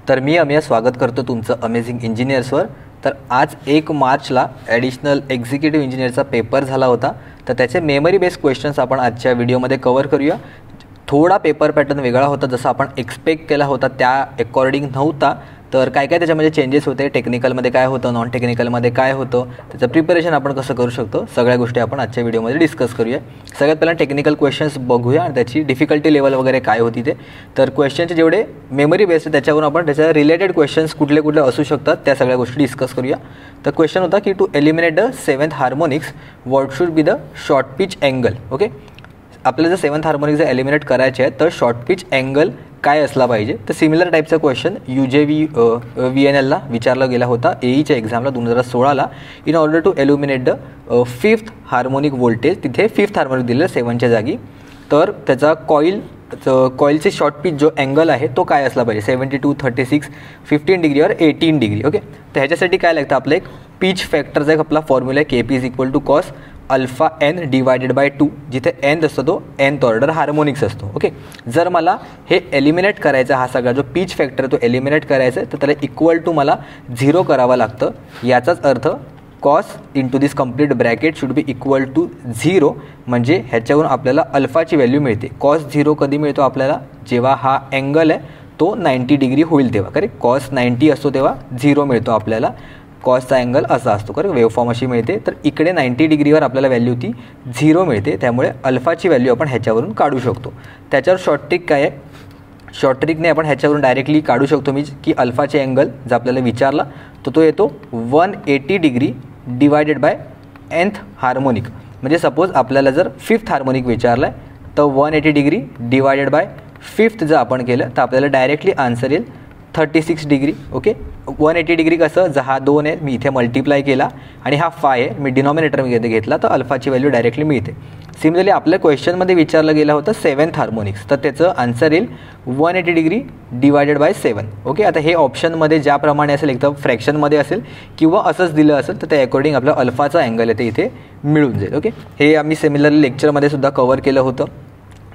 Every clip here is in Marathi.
तर मी अमेय स्वागत करतो तुमचं अमेझिंग इंजिनियर्सवर। तर आज 1 मार्चला ॲडिशनल एक्झिक्युटिव्ह इंजिनियरचा पेपर झाला होता, तर त्याचे मेमरी बेस्ड क्वेश्चन्स आपण आजच्या व्हिडिओमध्ये कव्हर करूया। थोडा पेपर पॅटर्न वेगळा होता, जसं आपण एक्सपेक्ट केला होता त्या अकॉर्डिंग नव्हता। तर काय काय त्याच्यामध्ये चेंजेस होते, टेक्निकलमध्ये काय होतं, नॉन टेक्निकलमध्ये काय होतं, त्याचं प्रिपरेशन आपण कसं करू शकतो, सगळ्या गोष्टी आपण आजच्या व्हिडिओमध्ये डिस्कस करूया। सगळ्यात पहिला टेक्निकल क्वेश्चन्स बघूया आणि त्याची डिफिकल्टी लेवल वगैरे काय होती ते। तर क्वेश्चनचे जेवढे मेमरी बेस्ड त्याच्यावरून आपण त्याच्या रिलेटेड क्वेश्चन्स कुठले कुठले असू शकतात त्या सगळ्या गोष्टी डिस्कस करूया। तर क्वेश्चन होता की to eliminate the 7th harmonics what should be the short pitch angle. Okay, आपल्याला जर 7th हार्मोनिक जर एलिमिनेट करायचे आहे तर शॉर्ट पिच अँगल काय असला पाहिजे। तर सिमिलर टाईपचा क्वेश्चन UJVNLला विचारला गेला होता AEच्या एक्झामला 2016ला। In order to eliminate the 5th harmonic voltage, तिथे 5th हार्मोनिक दिलेलं 7च्या जागी, तर त्याचा कॉईलचे शॉर्ट पिच जो अँगल आहे तो काय असला पाहिजे, 72, 36, 15 डिग्री और 18 डिग्री। ओके, तर ह्याच्यासाठी काय लागतं, आपलं एक पिच फॅक्टरचा एक आपला फॉर्म्युला आहे KP = cos alpha n divided by 2, जिथे n असतो तो nth ऑर्डर हार्मोनिक्स असतो। ओके, जर मला हे एलिमिनेट करायचा, हा सगळा जो पिच फॅक्टर तो एलिमिनेट करायचा आहे, तर त्याला इक्वल टू मला 0 करावं लागतं। याचाच अर्थ cos into this complete bracket should be equal to 0, म्हणजे ह्याच्यावरून आपल्याला अल्फाची व्हॅल्यू मिळते। कॉस 0 कधी मिळतो आपल्याला, जेव्हा हा अँगल आहे तो 90 डिग्री होईल तेव्हा। करेक्ट, कॉस 90 असतो तेव्हा 0 मिळतो आपल्याला। कॉसचा अँगल असा असतो, करेक्ट, वेवफॉर्म अशी मिळते। तर इकडे 90 डिग्रीवर आपल्याला व्हॅल्यू ती 0 मिळते, त्यामुळे अल्फाची व्हॅल्यू आपण ह्याच्यावरून काढू शकतो। त्याच्यावर शॉर्ट ट्रिक काय आहे, शॉर्ट ट्रिकने आपण ह्याच्यावरून डायरेक्टली काढू शकतो मी की अल्फाचे अँगल जर आपल्याला विचारला तर तो येतो 180 degree divided by nth harmonic. म्हणजे सपोज आपल्याला जर 5th हार्मोनिक विचारला आहे तर 180 डिग्री डिवायडेड बाय 5th जर आपण केलं तर आपल्याला डायरेक्टली आन्सर येईल 36 डिग्री। ओके, 180 डिग्री कसं, जर हा 2 आहे मी इथे मल्टिप्लाय केला आणि हा 5 आहे मी डिनॉमिनेटरमध्ये घेतला तर अल्फाची व्हॅल्यू डायरेक्टली मिळते। सिमिलरली आपल्या क्वेश्चनमध्ये विचारलं गेलं होतं 7th हार्मोनिक्स, तर त्याचं आन्सर येईल 180 डिग्री डिवायडेड बाय 7। ओके, आता हे ऑप्शनमध्ये ज्याप्रमाणे असेल, एकदम फ्रॅक्शनमध्ये असेल किंवा असंच दिलं असेल तर त्या अकॉर्डिंग आपलं अल्फाचा अँगल आहे ते इथे मिळून जाईल। ओके, हे आम्ही सिमिलरली लेक्चरमध्ये सुद्धा कव्हर केलं होतं।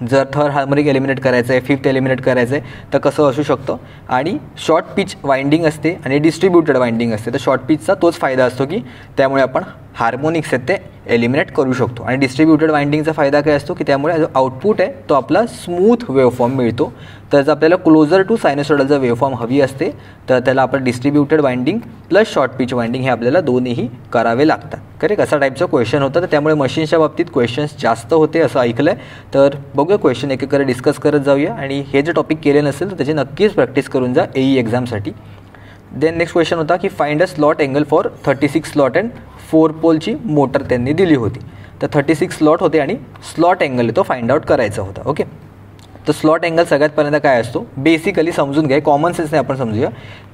जर 3rd हार्मोनिक एलिमिनेट करायचं आहे, 5th एलिमिनेट करायचं आहे तर कसं असू शकतं। आणि शॉर्ट पिच वाइंडिंग असते आणि डिस्ट्रीब्युटेड वाइंडिंग असते, तर शॉर्ट पिचचा तोच फायदा असतो की त्यामुळे आपण हार्मोनिक्स आहेत ते एलिमिनेट करू शकतो। आणि डिस्ट्रीब्युटेड वाइंडिंगचा फायदा काय असतो की त्यामुळे जो आउटपुट आहे तो आपला स्मूथ वेवफॉर्म मिळतो। तर जर आपल्याला क्लोजर टू सायनोसॉइडल जर वेवफॉर्म हवी असते तर त्याला आपण distributed winding plus short pitch winding हे आपल्याला दोन्हीही करावे लागतात। करेक्ट, असा टाईपचं क्वेश्चन होतं, तर त्यामुळे मशीनच्या बाबतीत क्वेश्चन्स जास्त होते असं ऐकलं आहे। तर बघूया क्वेश्चन एक एक डिस्कस करत जाऊया, आणि हे जे टॉपिक केले नसेल तर त्याची नक्कीच प्रॅक्टिस करून जा AE एक्झामसाठी। देन नेक्स्ट क्वेश्चन होता की find a slot angle for 36 slot and 4 पोलची मोटर त्यांनी दिली होती। तर 36 स्लॉट होते आणि स्लॉट अँगल तो फाइंड आउट करायचा होता। ओके, तर स्लॉट अँगल सगळ्यात पहिल्यांदा काय असतो, बेसिकली समजून घ्या, कॉमन सेन्सने आपण समजूया।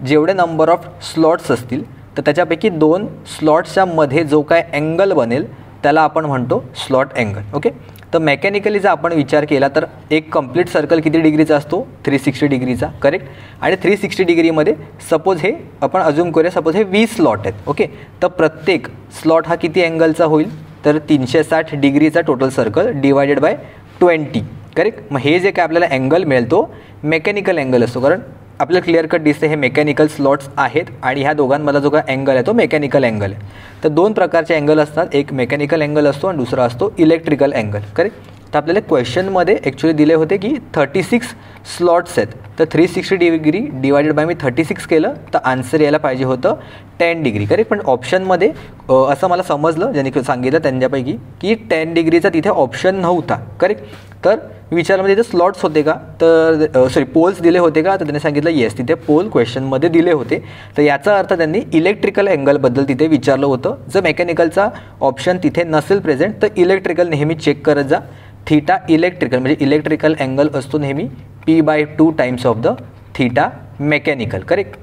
जेवढे नंबर ऑफ स्लॉट्स असतील तर त्याच्यापैकी 2 स्लॉट्सच्या मध्ये जो काय अँगल बनेल त्याला आपण म्हणतो स्लॉट अँगल। ओके, तर मेकॅनिकली जर आपण विचार केला तर एक कंप्लीट सर्कल किती डिग्रीचा असतो, 360 डिग्रीचा। करेक्ट, आणि 360 डिग्रीमध्ये सपोज हे आपण अज्यूम करूया, सपोज हे 20 स्लॉट आहेत। ओके, तर प्रत्येक स्लॉट हा किती अँगलचा होईल, तर 360 डिग्रीचा total circle divided by 20। Correct, मग हे जे काय आपल्याला अँगल मिळेल तो मेकॅनिकल अँगल असतो, कारण आपल्याला क्लिअर कट दिसते हे मेकॅनिकल स्लॉट्स आहेत आणि ह्या दोघांमधला जो काय अँगल आहे तो मेकॅनिकल अँगल आहे। तर 2 प्रकारचे अँगल असतात, एक मेकॅनिकल अँगल असतो आणि दुसरा असतो इलेक्ट्रिकल अँगल। करेक्ट, तर आपल्याला क्वेश्चनमध्ये ॲक्च्युली दिले होते की 36 स्लॉट्स आहेत, तर 360 डिग्री डिवायडेड बाय मी 36 केलं तर आन्सर यायला पाहिजे होतं 10 डिग्री। करेक्ट, पण ऑप्शनमध्ये असं मला समजलं ज्यांनी सांगितलं त्यांच्यापैकी की 10 डिग्रीचा तिथे ऑप्शन नव्हता। करेक्ट, तर विचारमध्ये तिथे स्लॉट्स होते का, तर पोल्स दिले होते का, तर त्यांनी सांगितलं येस, तिथे पोल क्वेश्चनमध्ये दिले होते। तर याचा अर्थ त्यांनी इलेक्ट्रिकल अँगलबद्दल तिथे विचारलं होतं। जर मेकॅनिकलचा ऑप्शन तिथे नसेल प्रेझेंट तर इलेक्ट्रिकल नेहमी चेक करत जा। थीटा इलेक्ट्रिकल म्हणजे इलेक्ट्रिकल अँगल असतो नेहमी P/2 times of the theta mechanical. Correct,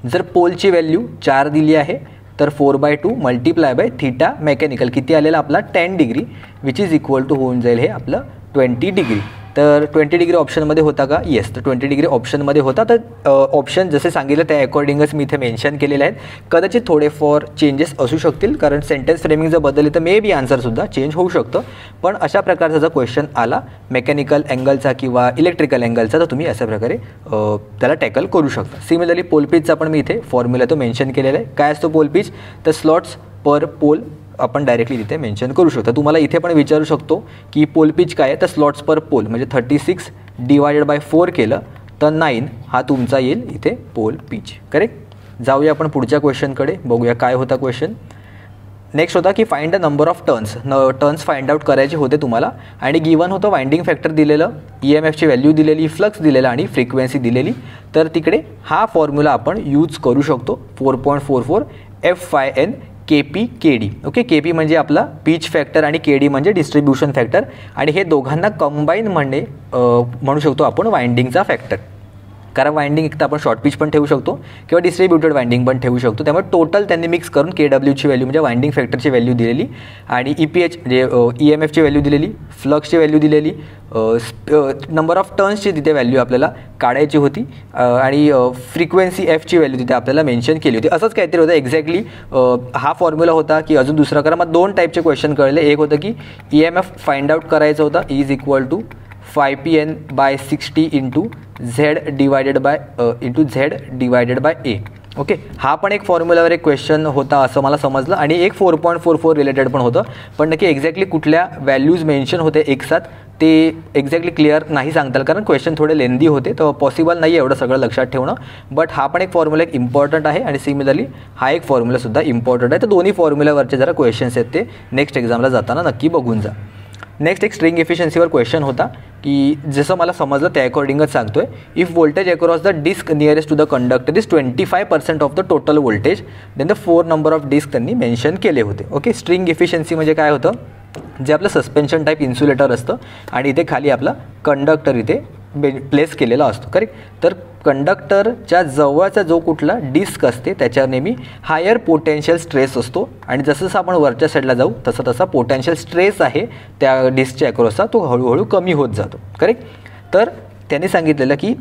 जर पोलची व्हॅल्यू 4 दिली आहे तर 4/2 मल्टिप्लाय बाय थीटा मेकॅनिकल किती आलेला आपला 10 degree, which is equal to होऊन जाईल हे आपलं 20 डिग्री। तर 20 डिग्री ऑप्शनमध्ये होता का? येस, तर 20 डिग्री ऑप्शनमध्ये होता. तर ऑप्शन जसे सांगितलं त्या अकॉर्डिंगच मी इथे मेन्शन केलेले आहेत. कदाचित थोडेफार चेंजेस असू शकतील, कारण सेंटेन्स फ्रेमिंग जर बदलली तर मे बी आन्सरसुद्धा चेंज होऊ शकतं. पण अशा प्रकारचा जर क्वेश्चन आला मेकॅनिकल अँगलचा किंवा इलेक्ट्रिकल अँगलचा, तर तुम्ही अशा प्रकारे त्याला टॅकल करू शकता. सिमिलरली पोल पिचचा पण मी इथे फॉर्म्युला तो मेन्शन केलेला आहे. काय असतो पोल पिच? तर स्लॉट्स पर पोल आपण डायरेक्टली तिथे मेन्शन करू शकतो. तुम्हाला इथे पण विचारू शकतो की पोल पिच काय आहे, तर स्लॉट्स पर पोल म्हणजे 36 डिवायडेड बाय 4 केलं तर 9 हा तुमचा येईल इथे पोल पिच. करेक्ट. जाऊया आपण पुढच्या क्वेश्चनकडे, बघूया काय होता क्वेश्चन. नेक्स्ट होता की find the number of turns find out करायचे होते तुम्हाला, आणि गिवन होतं वाइंडिंग फॅक्टर दिलेलं, EMFची व्हॅल्यू दिलेली, फ्लक्स दिलेला आणि फ्रिक्वेन्सी दिलेली. तर तिकडे हा फॉर्म्युला आपण यूज करू शकतो 4.44 FIN KP KD. Okay, KP म्हणजे आपला पिच फॅक्टर आणि KD म्हणजे डिस्ट्रीब्युशन फॅक्टर, आणि हे दोघांना कंबाईन म्हणू शकतो आपण वाइंडिंगचा फॅक्टर. कारण वाइंडिंग एक तर आपण शॉर्ट पिच पण ठेवू शकतो किंवा डिस्ट्रीब्युटेड वाइंडिंग पण ठेवू शकतो. त्यामुळे टोटल त्यांनी मिक्स करून KWची व्हॅल्यू म्हणजे वाइंडिंग फॅक्टरची व्हॅल्यू दिलेली, आणि EPH म्हणजे EMFची व्हॅल्यू दिलेली, फ्लक्सची व्हॅल्यू दिलेली, नंबर ऑफ टर्न्सची तिथे व्हॅल्यू आपल्याला काढायची होती, आणि फ्रिक्वेन्सी Fची व्हॅल्यू तिथे आपल्याला मेन्शन केली होती. असंच काहीतरी होतं एक्झॅक्टली. हा फॉर्म्युला होता की अजून दुसरा करा. मग 2 टाईपचे क्वेश्चन कळले. एक होतं की EMF फाइंड आउट करायचं होतं, is equal to 5PN/60 into Z divided by A. Okay, हा पण एक फॉर्म्युलावर एक क्वेश्चन होता असं मला समजलं, आणि एक 4.44 रिलेटेड पण होतं. पण नक्की एक्झॅक्टली कुठल्या व्हॅल्यूज मेन्शन होते एक साथ ते एक्झॅक्टली क्लिअर नाही सांगता आलं, कारण क्वेश्चन थोडे लेंदी होते, तर पॉसिबल नाही एवढं सगळं लक्षात ठेवणं. बट हा पण एक फॉर्म्युला एक इम्पॉर्टंट आहे, आणि सिमिलरली हा एक फॉर्म्युलासुद्धा इम्पॉर्टंट आहे. तर दोन्ही फॉर्म्युल्यावरचे जरा क्वेश्चन्स आहेत ते नेक्स्ट एक्झामला जाताना नक्की बघून जा. नेक्स्ट एक स्ट्रिंग एफिशियन्सीवर क्वेश्चन होता की जसं मला समजलं त्या अकॉर्डिंगच सांगतोय. If voltage across the disc nearest to the conductor is 25% of the total voltage, then the 4 number of disc त्यांनी मेन्शन केले होते. ओके, स्ट्रिंग एफिशियन्सी म्हणजे काय होतं, जे आपलं सस्पेन्शन टाईप इन्सुलेटर असतं आणि इथे खाली आपला कंडक्टर इथे प्लेस केलेला असतो. करेक्ट. तर कंडक्टरच्या जवळचा जो कुठला डिस्क असते त्याच्यावर नेहमी हायर पोटेन्शियल स्ट्रेस असतो, आणि जसं जसं आपण वरच्या साईडला जाऊ तसं तसा पोटेन्शियल स्ट्रेस आहे त्या डिस्कच्या अक्रॉसचा तो हळूहळू कमी होत जातो. करेक्ट. तर त्यांनी सांगितलेलं की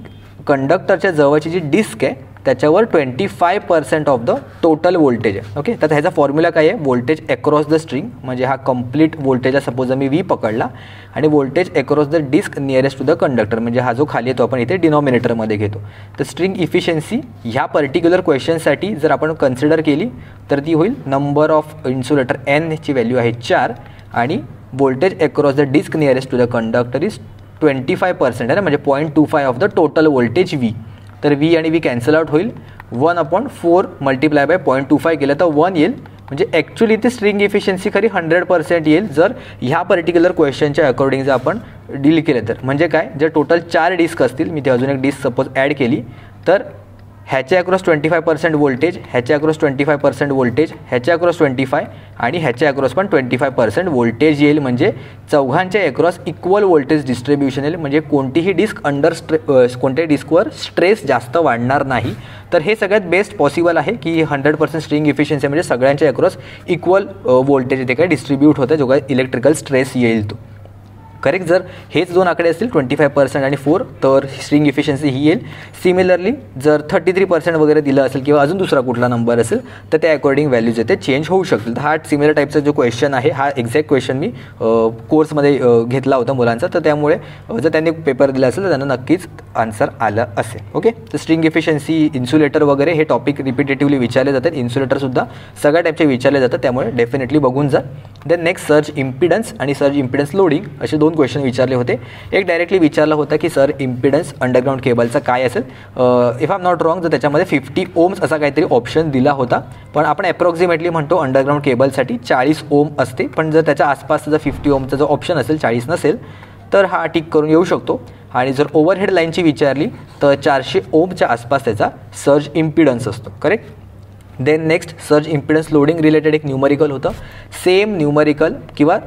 कंडक्टरच्या जवळची जी डिस्क आहे त्याच्यावर 25% ऑफ द टोटल व्होल्टेज आहे. ओके, तर ह्याचा फॉर्म्युला काय आहे, व्होल्टेज अक्रॉस द स्ट्रिंग म्हणजे हा कंप्लीट व्होल्टेज आहे. सपोज मी V पकडला आणि voltage across the disc nearest to the conductor म्हणजे हा जो खाली येतो आपण इथे डिनॉमिनेटरमध्ये घेतो. तर स्ट्रिंग इफिशियन्सी ह्या पर्टिक्युलर क्वेश्चनसाठी जर आपण कन्सिडर केली तर ती होईल नंबर ऑफ इन्सुलेटर N ची व्हॅल्यू आहे 4, आणि voltage across the disc nearest to the conductor is 25% आहे ना, म्हणजे 0.25 of the total voltage V. तर V आणि V कॅन्सल आउट होईल. 1/4 मल्टिप्लाय बाय 0.25 केलं तर 1 येईल, म्हणजे ॲक्च्युली ती स्ट्रिंग इफिशियन्सी खरी 100% येईल जर ह्या पर्टिक्युलर क्वेश्चनच्या अकॉर्डिंग जर आपण डील केलं तर. म्हणजे काय, जर टोटल 4 डिस्क असतील, मी ते अजून एक डिस्क सपोज ॲड केली, तर ह्याच्या अक्रॉस 25% व्होल्टेज, ह्याच्या अक्रॉस 25% व्होल्टेज, ह्याच्या अक्रॉस 25 आणि ह्याच्या अक्रॉस पण 25% व्होल्टेज येईल. म्हणजे चौघांच्या अक्रॉस इक्वल व्होल्टेज डिस्ट्रीब्युशन येईल, म्हणजे कोणतीही डिस्क कोणत्याही डिस्कवर स्ट्रेस जास्त वाढणार नाही. तर हे सगळ्यात बेस्ट पॉसिबल आहे की 100% स्ट्रिंग इफिशियन्सी म्हणजे सगळ्यांच्या अक्रॉस इक्वल व्होल्टेज इथे काय डिस्ट्रीब्यूट होतं, जो काय इलेक्ट्रिकल स्ट्रेस येईल तो. करेक्ट. जर हेच 2 आकडे असतील 25% आणि 4 तर स्ट्रिंग इफिशियन्सी ही येईल. सिमिलरली जर 33% वगैरे दिलं असेल किंवा अजून दुसरा कुठला नंबर असेल तर त्या अकॉर्डिंग व्हॅल्यूज येते चेंज होऊ शकतील. हा सिमिलर टाईपचा जो क्वेश्चन आहे हा एक्झॅक्ट क्वेश्चन मी कोर्समध्ये घेतला होता मुलांचा, तर त्यामुळे जर त्यांनी पेपर दिला असेल तर त्यांना नक्कीच आन्सर आलं असेल. ओके, तर स्ट्रिंग इफिशियन्सी, इन्सुलेटर वगैरे हे टॉपिक रिपिटेटिव्हली विचारले जातात. इन्सुलेटरसुद्धा सगळ्या टाईपचे विचारले जातात, त्यामुळे डेफिनेटली बघून जा. देन नेक्स्ट सर्ज इम्पिडन्स आणि सर्ज इम्पिडन्स लोडिंग असे 2 क्वेश्चन विचारले होते. एक डायरेक्टली विचारला होता की सर इम्पिडन्स अंडरग्राऊंड केबलचा काय असेल. If I am not wrong तर त्याच्यामध्ये 50 ओम्स असा काहीतरी ऑप्शन दिला होता, पण आपण अप्रॉक्सिमेटली म्हणतो अंडरग्राऊंड केबलसाठी 40 ओम असते. पण जर त्याच्या आसपासचा जर 50 ओमचा जो ऑप्शन असेल 40 नसेल तर हा टिक करून येऊ शकतो. आणि जर ओव्हरहेड लाईनची विचारली तर 400 ओमच्या आसपास त्याचा सर्ज इम्पिडन्स असतो. Correct. Then next surge impedance loading related एक न्यूमरिकल होतं. सेम न्यूमरिकल किंवा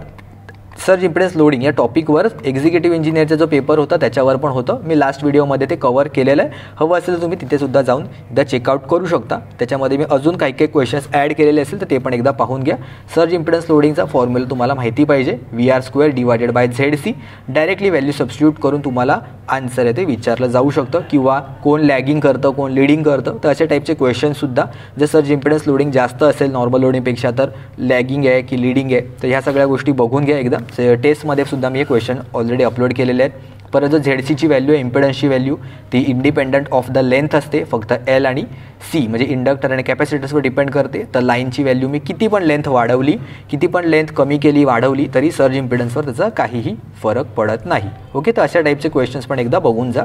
सर्ज इम्पिडन्स लोडिंग या टॉपिकवर एक्झिक्युटिव्ह इंजिनिअरचा जो पेपर होता त्याच्यावर पण होतं. मी लास्ट व्हिडिओमध्ये ते कव्हर केलेलं आहे. हवं असेल तर तुम्ही तिथे सुद्धा जाऊन एकदा चेकआउट करू शकता. त्याच्यामध्ये मी अजून काही काही क्वेश्चन्स ॲड केलेले असेल तर ते पण एकदा पाहून घ्या. सर्ज इम्पिडन्स लोडिंगचा फॉर्म्युला तुम्हाला माहिती पाहिजे, VR² divided by ZC. Directly value substitute करून तुम्हाला आन्सर आहे ते विचारलं जाऊ शकतं, किंवा कोण लॅगिंग करतं कोण लिडिंग करतं, तर अशा टाईपचे क्वेश्चनसुद्धा जर सर्ज इम्पिडन्स लोडिंग जास्त असेल नॉर्मल लोडिंगपेक्षा तर लॅगिंग आहे की लिडिंग आहे, तर ह्या सगळ्या गोष्टी बघून घ्या एकदा. टेस्टमध्ये सुद्धा मी हे क्वेश्चन ऑलरेडी अपलोड केलेले आहेत. परत जो ZCची व्हॅल्यू आहे इम्पिडन्सची व्हॅल्यू ती इंडिपेंडंट ऑफ द लेंथ असते, फक्त L आणि C म्हणजे इंडक्टर आणि कॅपॅसिटर्सवर डिपेंड करते. तर लाईनची व्हॅल्यू मी किती पण लेंथ वाढवली, किती पण लेंथ कमी केली वाढवली तरी सर्ज इम्पिडन्सवर त्याचा काहीही फरक पडत नाही. ओके, तर अशा टाईपचे क्वेश्चन्स पण एकदा बघून जा.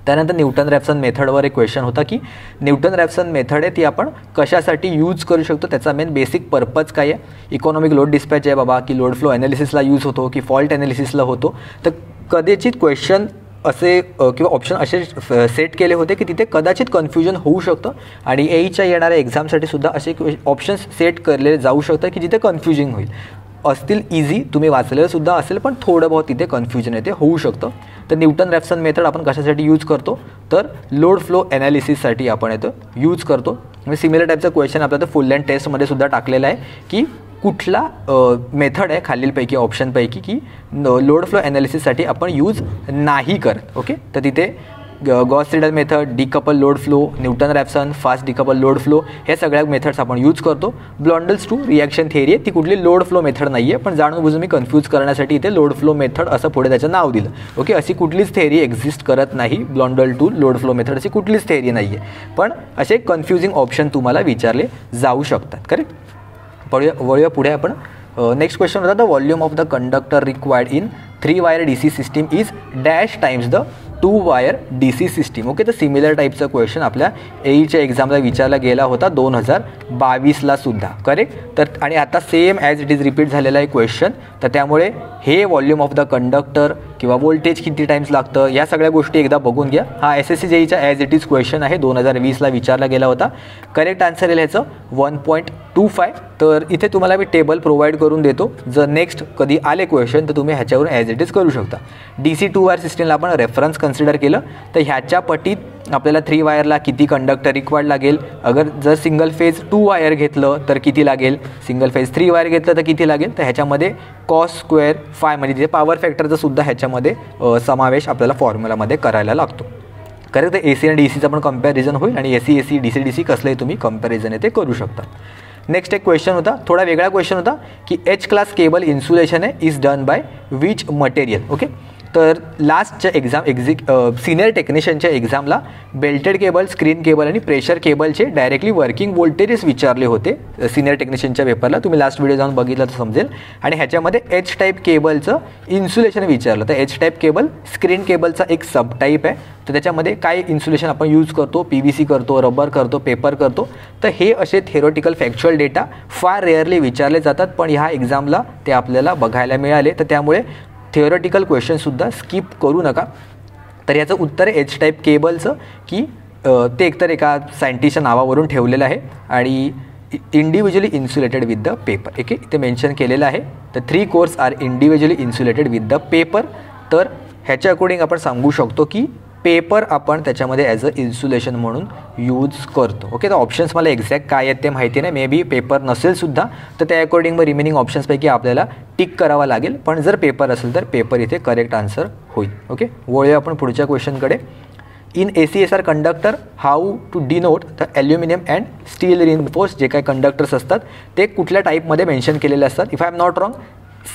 त्यानंतर न्यूटन रॅप्सन मेथडवर एक क्वेश्चन होता की न्यूटन रॅप्सन मेथड आहे ती आपण कशासाठी यूज करू शकतो, त्याचा मेन बेसिक पर्पज काय आहे. इकॉनॉमिक लोड डिस्पॅच आहे बाबा, की लोड फ्लो ॲनालिसिसला यूज होतो, की फॉल्ट ॲनालिसिसला होतो. तर कदाचित क्वेश्चन असे किंवा ऑप्शन असे सेट केले होते की तिथे कदाचित कन्फ्युजन होऊ शकतं, आणि AEच्या येणाऱ्या एक्झामसाठी सुद्धा असे ऑप्शन्स सेट केले जाऊ शकतं की जिथे कन्फ्युजिंग होईल. असतील इझी, तुम्ही वाचलेलं सुद्धा असेल, पण थोडं बहुत तिथे कन्फ्युजन येते होऊ शकतं. तर न्यूटन रॅप्सन मेथड आपण कशासाठी यूज करतो, तर लोड फ्लो ॲनालिसिससाठी आपण येतो यूज करतो. म्हणजे सिमिलर टाईपचा क्वेश्चन आपल्या तर फुल लेंथ टेस्टमध्ये सुद्धा टाकलेला आहे की कुठला मेथड आहे खालीलपैकी ऑप्शनपैकी की लोड फ्लो ॲनालिसिससाठी आपण यूज नाही करत. ओके, तर तिथे Gauss Seidel method, decouple load flow, Newton Raphson, fast decouple load flow, हे सगळ्या मेथड्स आपण यूज करतो. ब्लॉन्डल्स टू रिॲक्शन थिअरी आहे, ती कुठली लोड फ्लो मेथड नाही आहे, पण जाणून बुजून मी कन्फ्यूज करण्यासाठी इथे लोड फ्लो मेथड असं पुढे त्याचं नाव दिलं. ओके, अशी कुठलीच थेअरी एक्झिस्ट करत नाही. ब्लॉन्डल टू लोड फ्लो मेथड अशी कुठलीच थेअरी नाही आहे, पण असे कन्फ्युजिंग ऑप्शन तुम्हाला विचारले जाऊ शकतात. करेक्ट. वळूया पुढे आपण. नेक्स्ट क्वेश्चन होता, the volume of the conductor required in 3 wire DC system is dash times the 2 wire DC system. Okay, तर सिमिलर टाईपचा क्वेश्चन आपल्या AEच्या एक्झामला विचारला गेला होता 2022ला सुद्धा. करेक्ट. तर आणि आता same as it is repeat झालेला आहे क्वेश्चन. तर त्यामुळे हे व्हॉल्यूम ऑफ द कंडक्टर किंवा व्होल्टेज किती टाइम्स लागतं या सगळ्या गोष्टी एकदा बघून घ्या. हा SSC JEEचा ॲज इट इज क्वेश्चन आहे, 2020ला विचारला गेला होता. करेक्ट आन्सर येईल ह्याचं 1.25. तर इथे तुम्हाला मी टेबल प्रोव्हाइड करून देतो, जर नेक्स्ट कधी आले क्वेश्चन तर तुम्ही ह्याच्यावरून ॲज इट इज करू शकता. DC 2 वायर सिस्टीमला आपण रेफरन्स कन्सिडर केलं तर ह्याच्या पटीत आपल्याला 3 वायरला किती कंडक्टर रिक्वायर्ड लागेल. अगर जर सिंगल फेज 2 वायर घेतलं तर किती लागेल, सिंगल फेज 3 वायर घेतलं तर किती लागेल. तर ह्याच्यामध्ये कॉस स्क्वेअर फाय म्हणजे तिथे पॉवर फॅक्टरचा सुद्धा ह्याच्यामध्ये समावेश आपल्याला फॉर्म्युलामध्ये करायला लागतो. करेक्ट. तर AC आणि DCचं पण कंपॅरिझन होईल, आणि AC DC कसलंही तुम्ही कंपॅरिझन आहे ते करू शकता. नेक्स्ट एक क्वेश्चन होता, थोडा वेगळा क्वेश्चन होता की H क्लास केबल इन्सुलेशन आहे is done by which material. Okay, तर लास्टच्या सिनियर टेक्निशियनच्या एक्झामला बेल्टेड केबल, स्क्रीन केबल आणि प्रेशर केबलचे डायरेक्टली वर्किंग व्होल्टेजेस विचारले होते सिनियर टेक्निशियनच्या पेपरला. तुम्ही लास्ट व्हिडिओ जाऊन बघितलं तर समजेल. आणि ह्याच्यामध्ये H टाईप केबलचं इन्सुलेशन विचारलं. तर H टाईप केबल स्क्रीन केबलचा एक सब टाईप आहे. तर त्याच्यामध्ये काय इन्सुलेशन आपण यूज करतो, PVC करतो, रबर करतो, पेपर करतो. तर हे असे थेरोटिकल फॅक्च्युअल डेटा फार रेअरली विचारले जातात, पण ह्या एक्झामला ते आपल्याला बघायला मिळाले. तर त्यामुळे थिओरिटिकल क्वेश्चनसुद्धा स्किप करू नका. तर याचं उत्तर आहे H टाईप केबलचं की ते एकतर एका सायंटिस्टच्या नावावरून ठेवलेलं आहे आणि individually insulated with the paper. Okay, इथे मेन्शन केलेलं आहे. तर 3 cores are individually insulated with the paper. तर ह्याच्या अकॉर्डिंग आपण सांगू शकतो की पेपर आपण त्याच्यामध्ये ॲज अ इन्सुलेशन म्हणून यूज करतो. ओके, तर ऑप्शन्स मला एक्झॅक्ट काय आहेत ते माहिती नाही, मे बी पेपर नसेल सुद्धा, तर त्या अकॉर्डिंग मग रिमेनिंग ऑप्शन्सपैकी आपल्याला टिक करावा लागेल. पण जर पेपर असेल तर पेपर इथे करेक्ट आन्सर होईल. ओके, वळूया आपण पुढच्या क्वेश्चनकडे. In ACSR conductor how to denote the aluminium and steel reinforced जे काही कंडक्टर्स असतात ते कुठल्या टाईपमध्ये मेन्शन केलेले असतात. If I am not wrong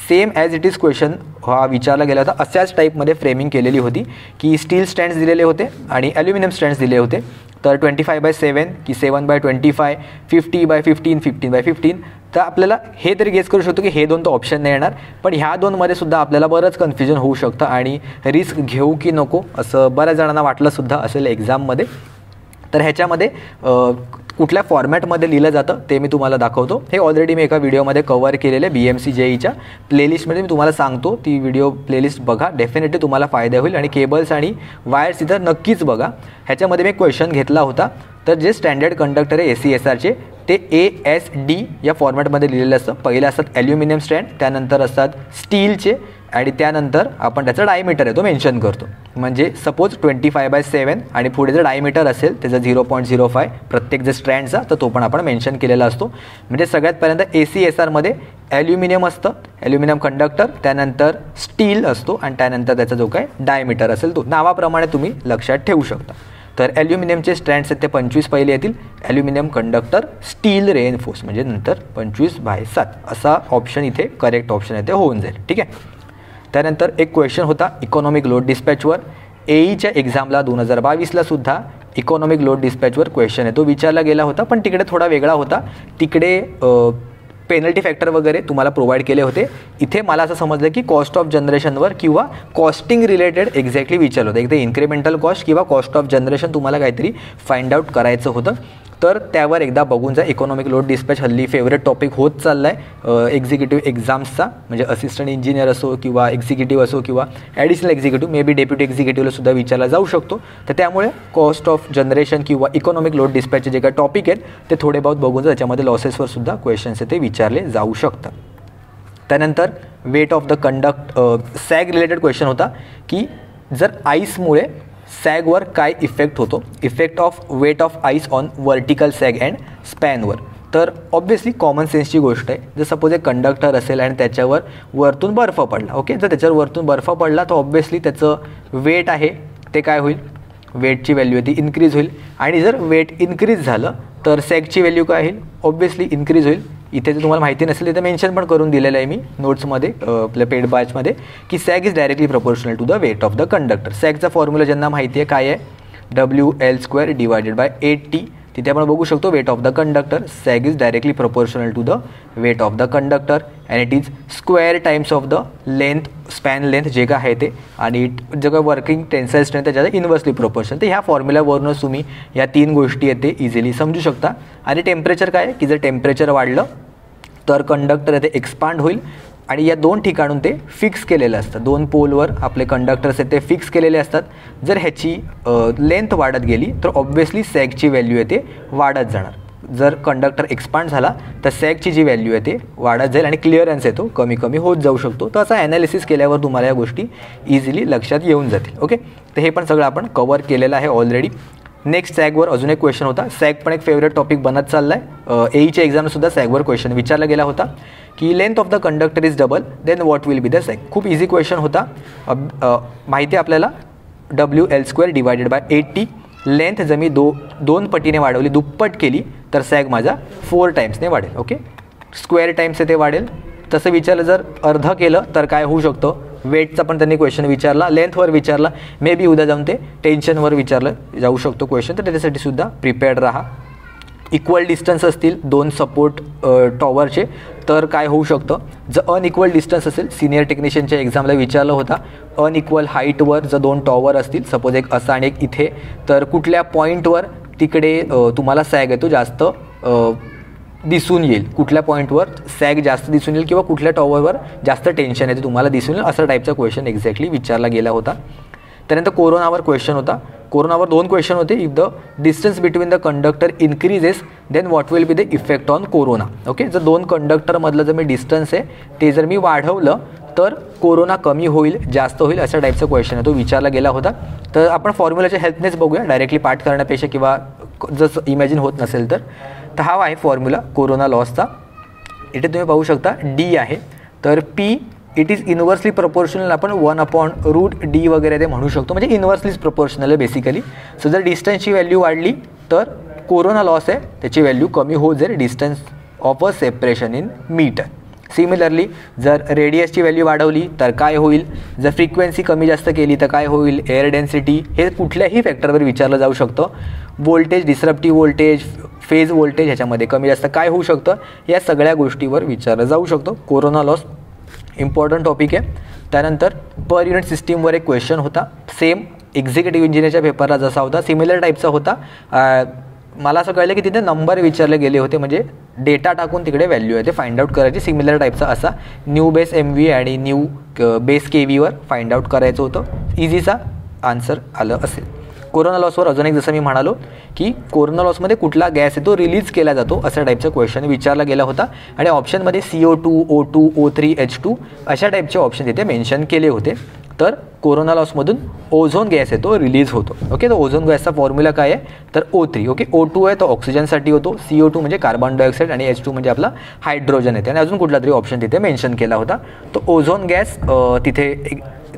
same as it is question हा विचारला गेला होता. अशाच टाईपमध्ये फ्रेमिंग केलेली होती की स्टील स्टँड्स दिलेले होते आणि ॲल्युमिनियम स्टँड्स दिले होते. तर 25/7 की 7/25, 50/15, 15/15. तर आपल्याला हे तरी गेस करू शकतो की हे दोन तर ऑप्शन नाही येणार, पण ह्या दोनमध्ये सुद्धा आपल्याला बरंच कन्फ्युजन होऊ शकतं आणि रिस्क घेऊ की नको असं बऱ्याच जणांना वाटलं सुद्धा असेल एक्झाममध्ये. तर ह्याच्यामध्ये कुठल्या फॉर्मॅटमध्ये लिहिलं जातं ते मी तुम्हाला दाखवतो. हे ऑलरेडी मी एका व्हिडिओमध्ये कव्हर केलेले BMC JEEच्या प्लेलिस्टमध्ये मी तुम्हाला सांगतो. ती व्हिडिओ प्लेलिस्ट बघा, डेफिनेटली तुम्हाला फायदा होईल. आणि केबल्स आणि वायर्स इथं नक्कीच बघा. ह्याच्यामध्ये मी एक क्वेश्चन घेतला होता. तर जे स्टँडर्ड कंडक्टर आहे ACSRचे ते ASD या फॉर्मॅटमध्ये लिहिलेलं असतं. पहिलं असतात ॲल्युमिनियम स्ट्रँड, त्यानंतर असतात स्टीलचे, आणि त्यानंतर आपण त्याचा डायमीटर आहे तो मेन्शन करतो. म्हणजे सपोज 25/7 आणि पुढे जर डायमीटर असेल त्याचा 0.05 प्रत्येक जे स्ट्रँडचा, तर तो पण आपण मेन्शन केलेला असतो. म्हणजे सगळ्यात पहिल्यांदा ACSRमध्ये ॲल्युमिनियम असतं, ॲल्युमिनियम कंडक्टर, त्यानंतर स्टील असतो, आणि त्यानंतर त्याचा जो काय डायमीटर असेल तो नावाप्रमाणे तुम्ही लक्षात ठेवू शकता. तर ॲल्युमिनियमचे स्ट्रँड्स आहेत ते 25 पहिले येतील. ॲल्युमिनियम कंडक्टर स्टील रेनफोर्स म्हणजे नंतर 25/7 असा ऑप्शन इथे करेक्ट ऑप्शन आहे ते होऊन जाईल. ठीक आहे. त्यानंतर एक क्वेश्चन होता इकॉनॉमिक लोड डिस्पॅचवर. AEच्या एक्झामला 2022ला सुद्धा इकॉनॉमिक लोड डिस्पॅचवर क्वेश्चन आहे तो विचारला गेला होता, पण तिकडे थोडा वेगळा होता. तिकडे पेनल्टी फॅक्टर वगैरे तुम्हाला प्रोव्हाइड केले होते. इथे मला असं समजलं की कॉस्ट ऑफ जनरेशनवर किंवा कॉस्टिंग रिलेटेड एक्झॅक्टली विचारलं होतं. एकदा इन्क्रिमेंटल कॉस्ट किंवा कॉस्ट ऑफ जनरेशन तुम्हाला काहीतरी फाइंड आउट करायचं होतं. तर त्यावर एकदा बघून जा. इकॉनॉमिक लोड डिस्पॅच हल्ली फेवरेट टॉपिक होत चालला आहे एक्झिक्युटिव्ह एक्झाम्सचा. म्हणजे असिस्टंट इंजिनियर असो किंवा एक्झिक्युटिव्ह असो किंवा additional executive, may be deputy एक्झिक्युटिव्हला सुद्धा विचारला जाऊ शकतो. तर त्यामुळे कॉस्ट ऑफ जनरेशन किंवा इकॉनॉमिक लोड डिस्पॅचचे जे काही टॉपिक आहेत ते थोडे बहुत बघून जा. त्याच्यामध्ये लॉसेसवर सुद्धा क्वेश्चन्स आहेत ते विचारले जाऊ शकतात. त्यानंतर weight of the sag related question होता की जर आईसमुळे सॅगवर काय इफेक्ट होतो, effect of weight of ice on vertical sag and स्पॅनवर. तर ऑब्व्हियसली कॉमन सेन्सची गोष्ट आहे. जर सपोज एक कंडक्टर असेल आणि त्याच्यावर वरतून बर्फ पडला, ओके, जर त्याच्यावर वरतून बर्फ पडला तर ऑब्व्हियसली त्याचं वेट आहे ते काय होईल, वेटची व्हॅल्यू आहे ती इन्क्रीज होईल. आणि जर वेट इन्क्रीज झालं तर सॅगची व्हॅल्यू काय होईल, ऑब्व्हियसली इन्क्रीज होईल. इथे जर तुम्हाला माहिती नसेल तिथे मेन्शन पण करून दिलेलं आहे मी नोट्समध्ये आपल्या पेड बॅचमध्ये की sag is directly proportional to the weight of the conductor. सॅगचा फॉर्म्युला ज्यांना माहिती आहे काय आहे, WL² डिवायडेड बाय 8T. तिथे आपण बघू शकतो weight of the conductor. Sag is directly proportional to the weight of the conductor and it is square times of the length, span length जे काय आहे ते, आणि जे काय वर्किंग टेन्साईल स्ट्रेंथ त्याच्या इन्व्हर्सली प्रोपोर्शनल. तर ह्या फॉर्म्युल्यावरूनच तुम्ही या 3 गोष्टी आहेत ते इझिली समजू शकता. आणि टेम्परेचर काय आहे की जर टेम्परेचर वाढलं तर कंडक्टर आहे ते एक्सपांड होईल. आणि या 2 ठिकाणून ते फिक्स केलेलं असतं. 2 पोलवर आपले कंडक्टर्स आहेत ते फिक्स केलेले असतात. जर ह्याची लेंथ वाढत गेली तर ऑब्व्हियसली सॅगची व्हॅल्यू आहे ते वाढत जाणार. जर कंडक्टर एक्सपांड झाला तर सॅगची जी व्हॅल्यू आहे ते वाढत जाईल आणि क्लिअरन्स आहे तो कमी कमी होत जाऊ शकतो. तर असा ॲनालिसिस केल्यावर तुम्हाला या गोष्टी इझिली लक्षात येऊन जातील. ओके, तर हे पण सगळं आपण कवर केलेलं आहे ऑलरेडी. नेक्स्ट सॅगवर अजून एक क्वेश्चन होता. सॅग पण एक फेवरेट टॉपिक बनत चालला आहे. AEच्या एक्झामसुद्धा सॅगवर क्वेश्चन विचारला गेला होता की length of the conductor is double then what will be the sag. खूप इझी क्वेश्चन होता. माहिती आहे आपल्याला WL² divided by 8T. Length जर मी 2 पटीने वाढवली, दुप्पट केली तर सॅग माझा 4 टाइम्सने वाढेल. ओके, स्क्वेअर टाइम्स ते वाढेल. तसं विचारलं जर अर्ध केलं तर काय होऊ शकतं. वेटचा पण त्यांनी क्वेश्चन विचारला, लेंथवर विचारला, मे बी उद्या जाऊन ते टेन्शनवर विचारलं जाऊ शकतो क्वेश्चन. तर त्याच्यासाठी सुद्धा प्रिपेअर्ड राहा. इक्वल डिस्टन्स असतील 2 सपोर्ट टॉवरचे तर काय होऊ शकतं. जर अनइक्वल डिस्टन्स असेल, सिनियर टेक्निशियनच्या एक्झामला विचारलं होता, अनइक्वल हाईटवर जर 2 टॉवर असतील, सपोज एक असा आणि एक इथे, तर कुठल्या पॉईंटवर तिकडे तुम्हाला सॅग येतो जास्त दिसून येईल, कुठल्या पॉईंटवर सॅग जास्त दिसून येईल किंवा कुठल्या टॉवरवर जास्त टेन्शन येते तुम्हाला दिसून येईल, असा टाईपचा क्वेश्चन एक्झॅक्टली विचारला गेला होता. त्यानंतर कोरोनावर क्वेश्चन होता. कोरोनावर 2 क्वेश्चन होते. If the distance between the conductor increases then what will be the effect on corona. Okay, जर 2 कंडक्टरमधलं जर मी डिस्टन्स आहे ते जर मी वाढवलं तर कोरोना कमी होईल, जास्त होईल, अशा टाईपचा क्वेश्चन आहे तो विचारला गेला होता. तर आपण फॉर्म्युलाच्या हेल्पनेच बघूया, डायरेक्टली पाठ करण्यापेक्षा, किंवा जसं इमॅजिन होत नसेल तर. हा आहे फॉर्म्युला कोरोना लॉसचा. इथे तुम्ही पाहू शकता D आहे. तर P it is inversely proportional. आपण 1/√D वगैरे ते म्हणू शकतो, म्हणजे इन्व्हर्सलीच प्रपोर्शनल आहे बेसिकली. सो जर डिस्टन्सची व्हॅल्यू वाढली तर कोरोना लॉस आहे त्याची व्हॅल्यू कमी होत जाईल, distance of a separation in meter. Similarly जर रेडियसची व्हॅल्यू वाढवली तर काय होईल, जर फ्रिक्वेन्सी कमी जास्त केली तर काय होईल, एअर डेन्सिटी, हे कुठल्याही फॅक्टरवर विचारलं जाऊ शकतं. व्होल्टेज, डिस्रप्टिव्ह व्होल्टेज, फेज व्होल्टेज ह्याच्यामध्ये कमी जास्त काय होऊ शकतं, या सगळ्या गोष्टीवर विचारलं जाऊ शकतो. कोरोना लॉस इम्पॉर्टंट टॉपिक आहे. त्यानंतर पर युनिट सिस्टीमवर एक क्वेश्चन होता. सेम एक्झिक्युटिव्ह इंजिनिअरच्या पेपरला जसा होता सिमिलर टाईपचा होता. मला असं कळलं की तिथे नंबर विचारले गेले होते, म्हणजे डेटा टाकून तिकडे व्हॅल्यू आहे ते फाइंड आउट करायची. सिमिलर टाईपचा असा न्यू बेस MV आणि न्यू बेस KVवर फाइंड आउट करायचं होतं. इझीचा आन्सर आलं असेल. कोरोना लॉसवर अजून एक जसं मी म्हणालो की कोरोना लॉसमध्ये कुठला गॅस आहे तो रिलीज केला जातो अशा टाईपचा क्वेश्चन विचारला गेला होता आणि ऑप्शनमध्ये CO2, O2, O3, H2 अशा टाईपचे ऑप्शन तिथे मेन्शन केले होते. तर कोरोना लॉसमधून ओझोन गॅस आहे तो रिलीज होतो. ओके, तर ओझोन गॅसचा फॉर्म्युला काय आहे तर O3. ओके, O2 आहे तो ऑक्सिजनसाठी होतो, CO2 म्हणजे कार्बन डायऑक्साईड आणि H2 म्हणजे आपला हायड्रोजन येते आणि अजून कुठला तरी ऑप्शन तिथे मेन्शन केला होता. तो ओझोन गॅस तिथे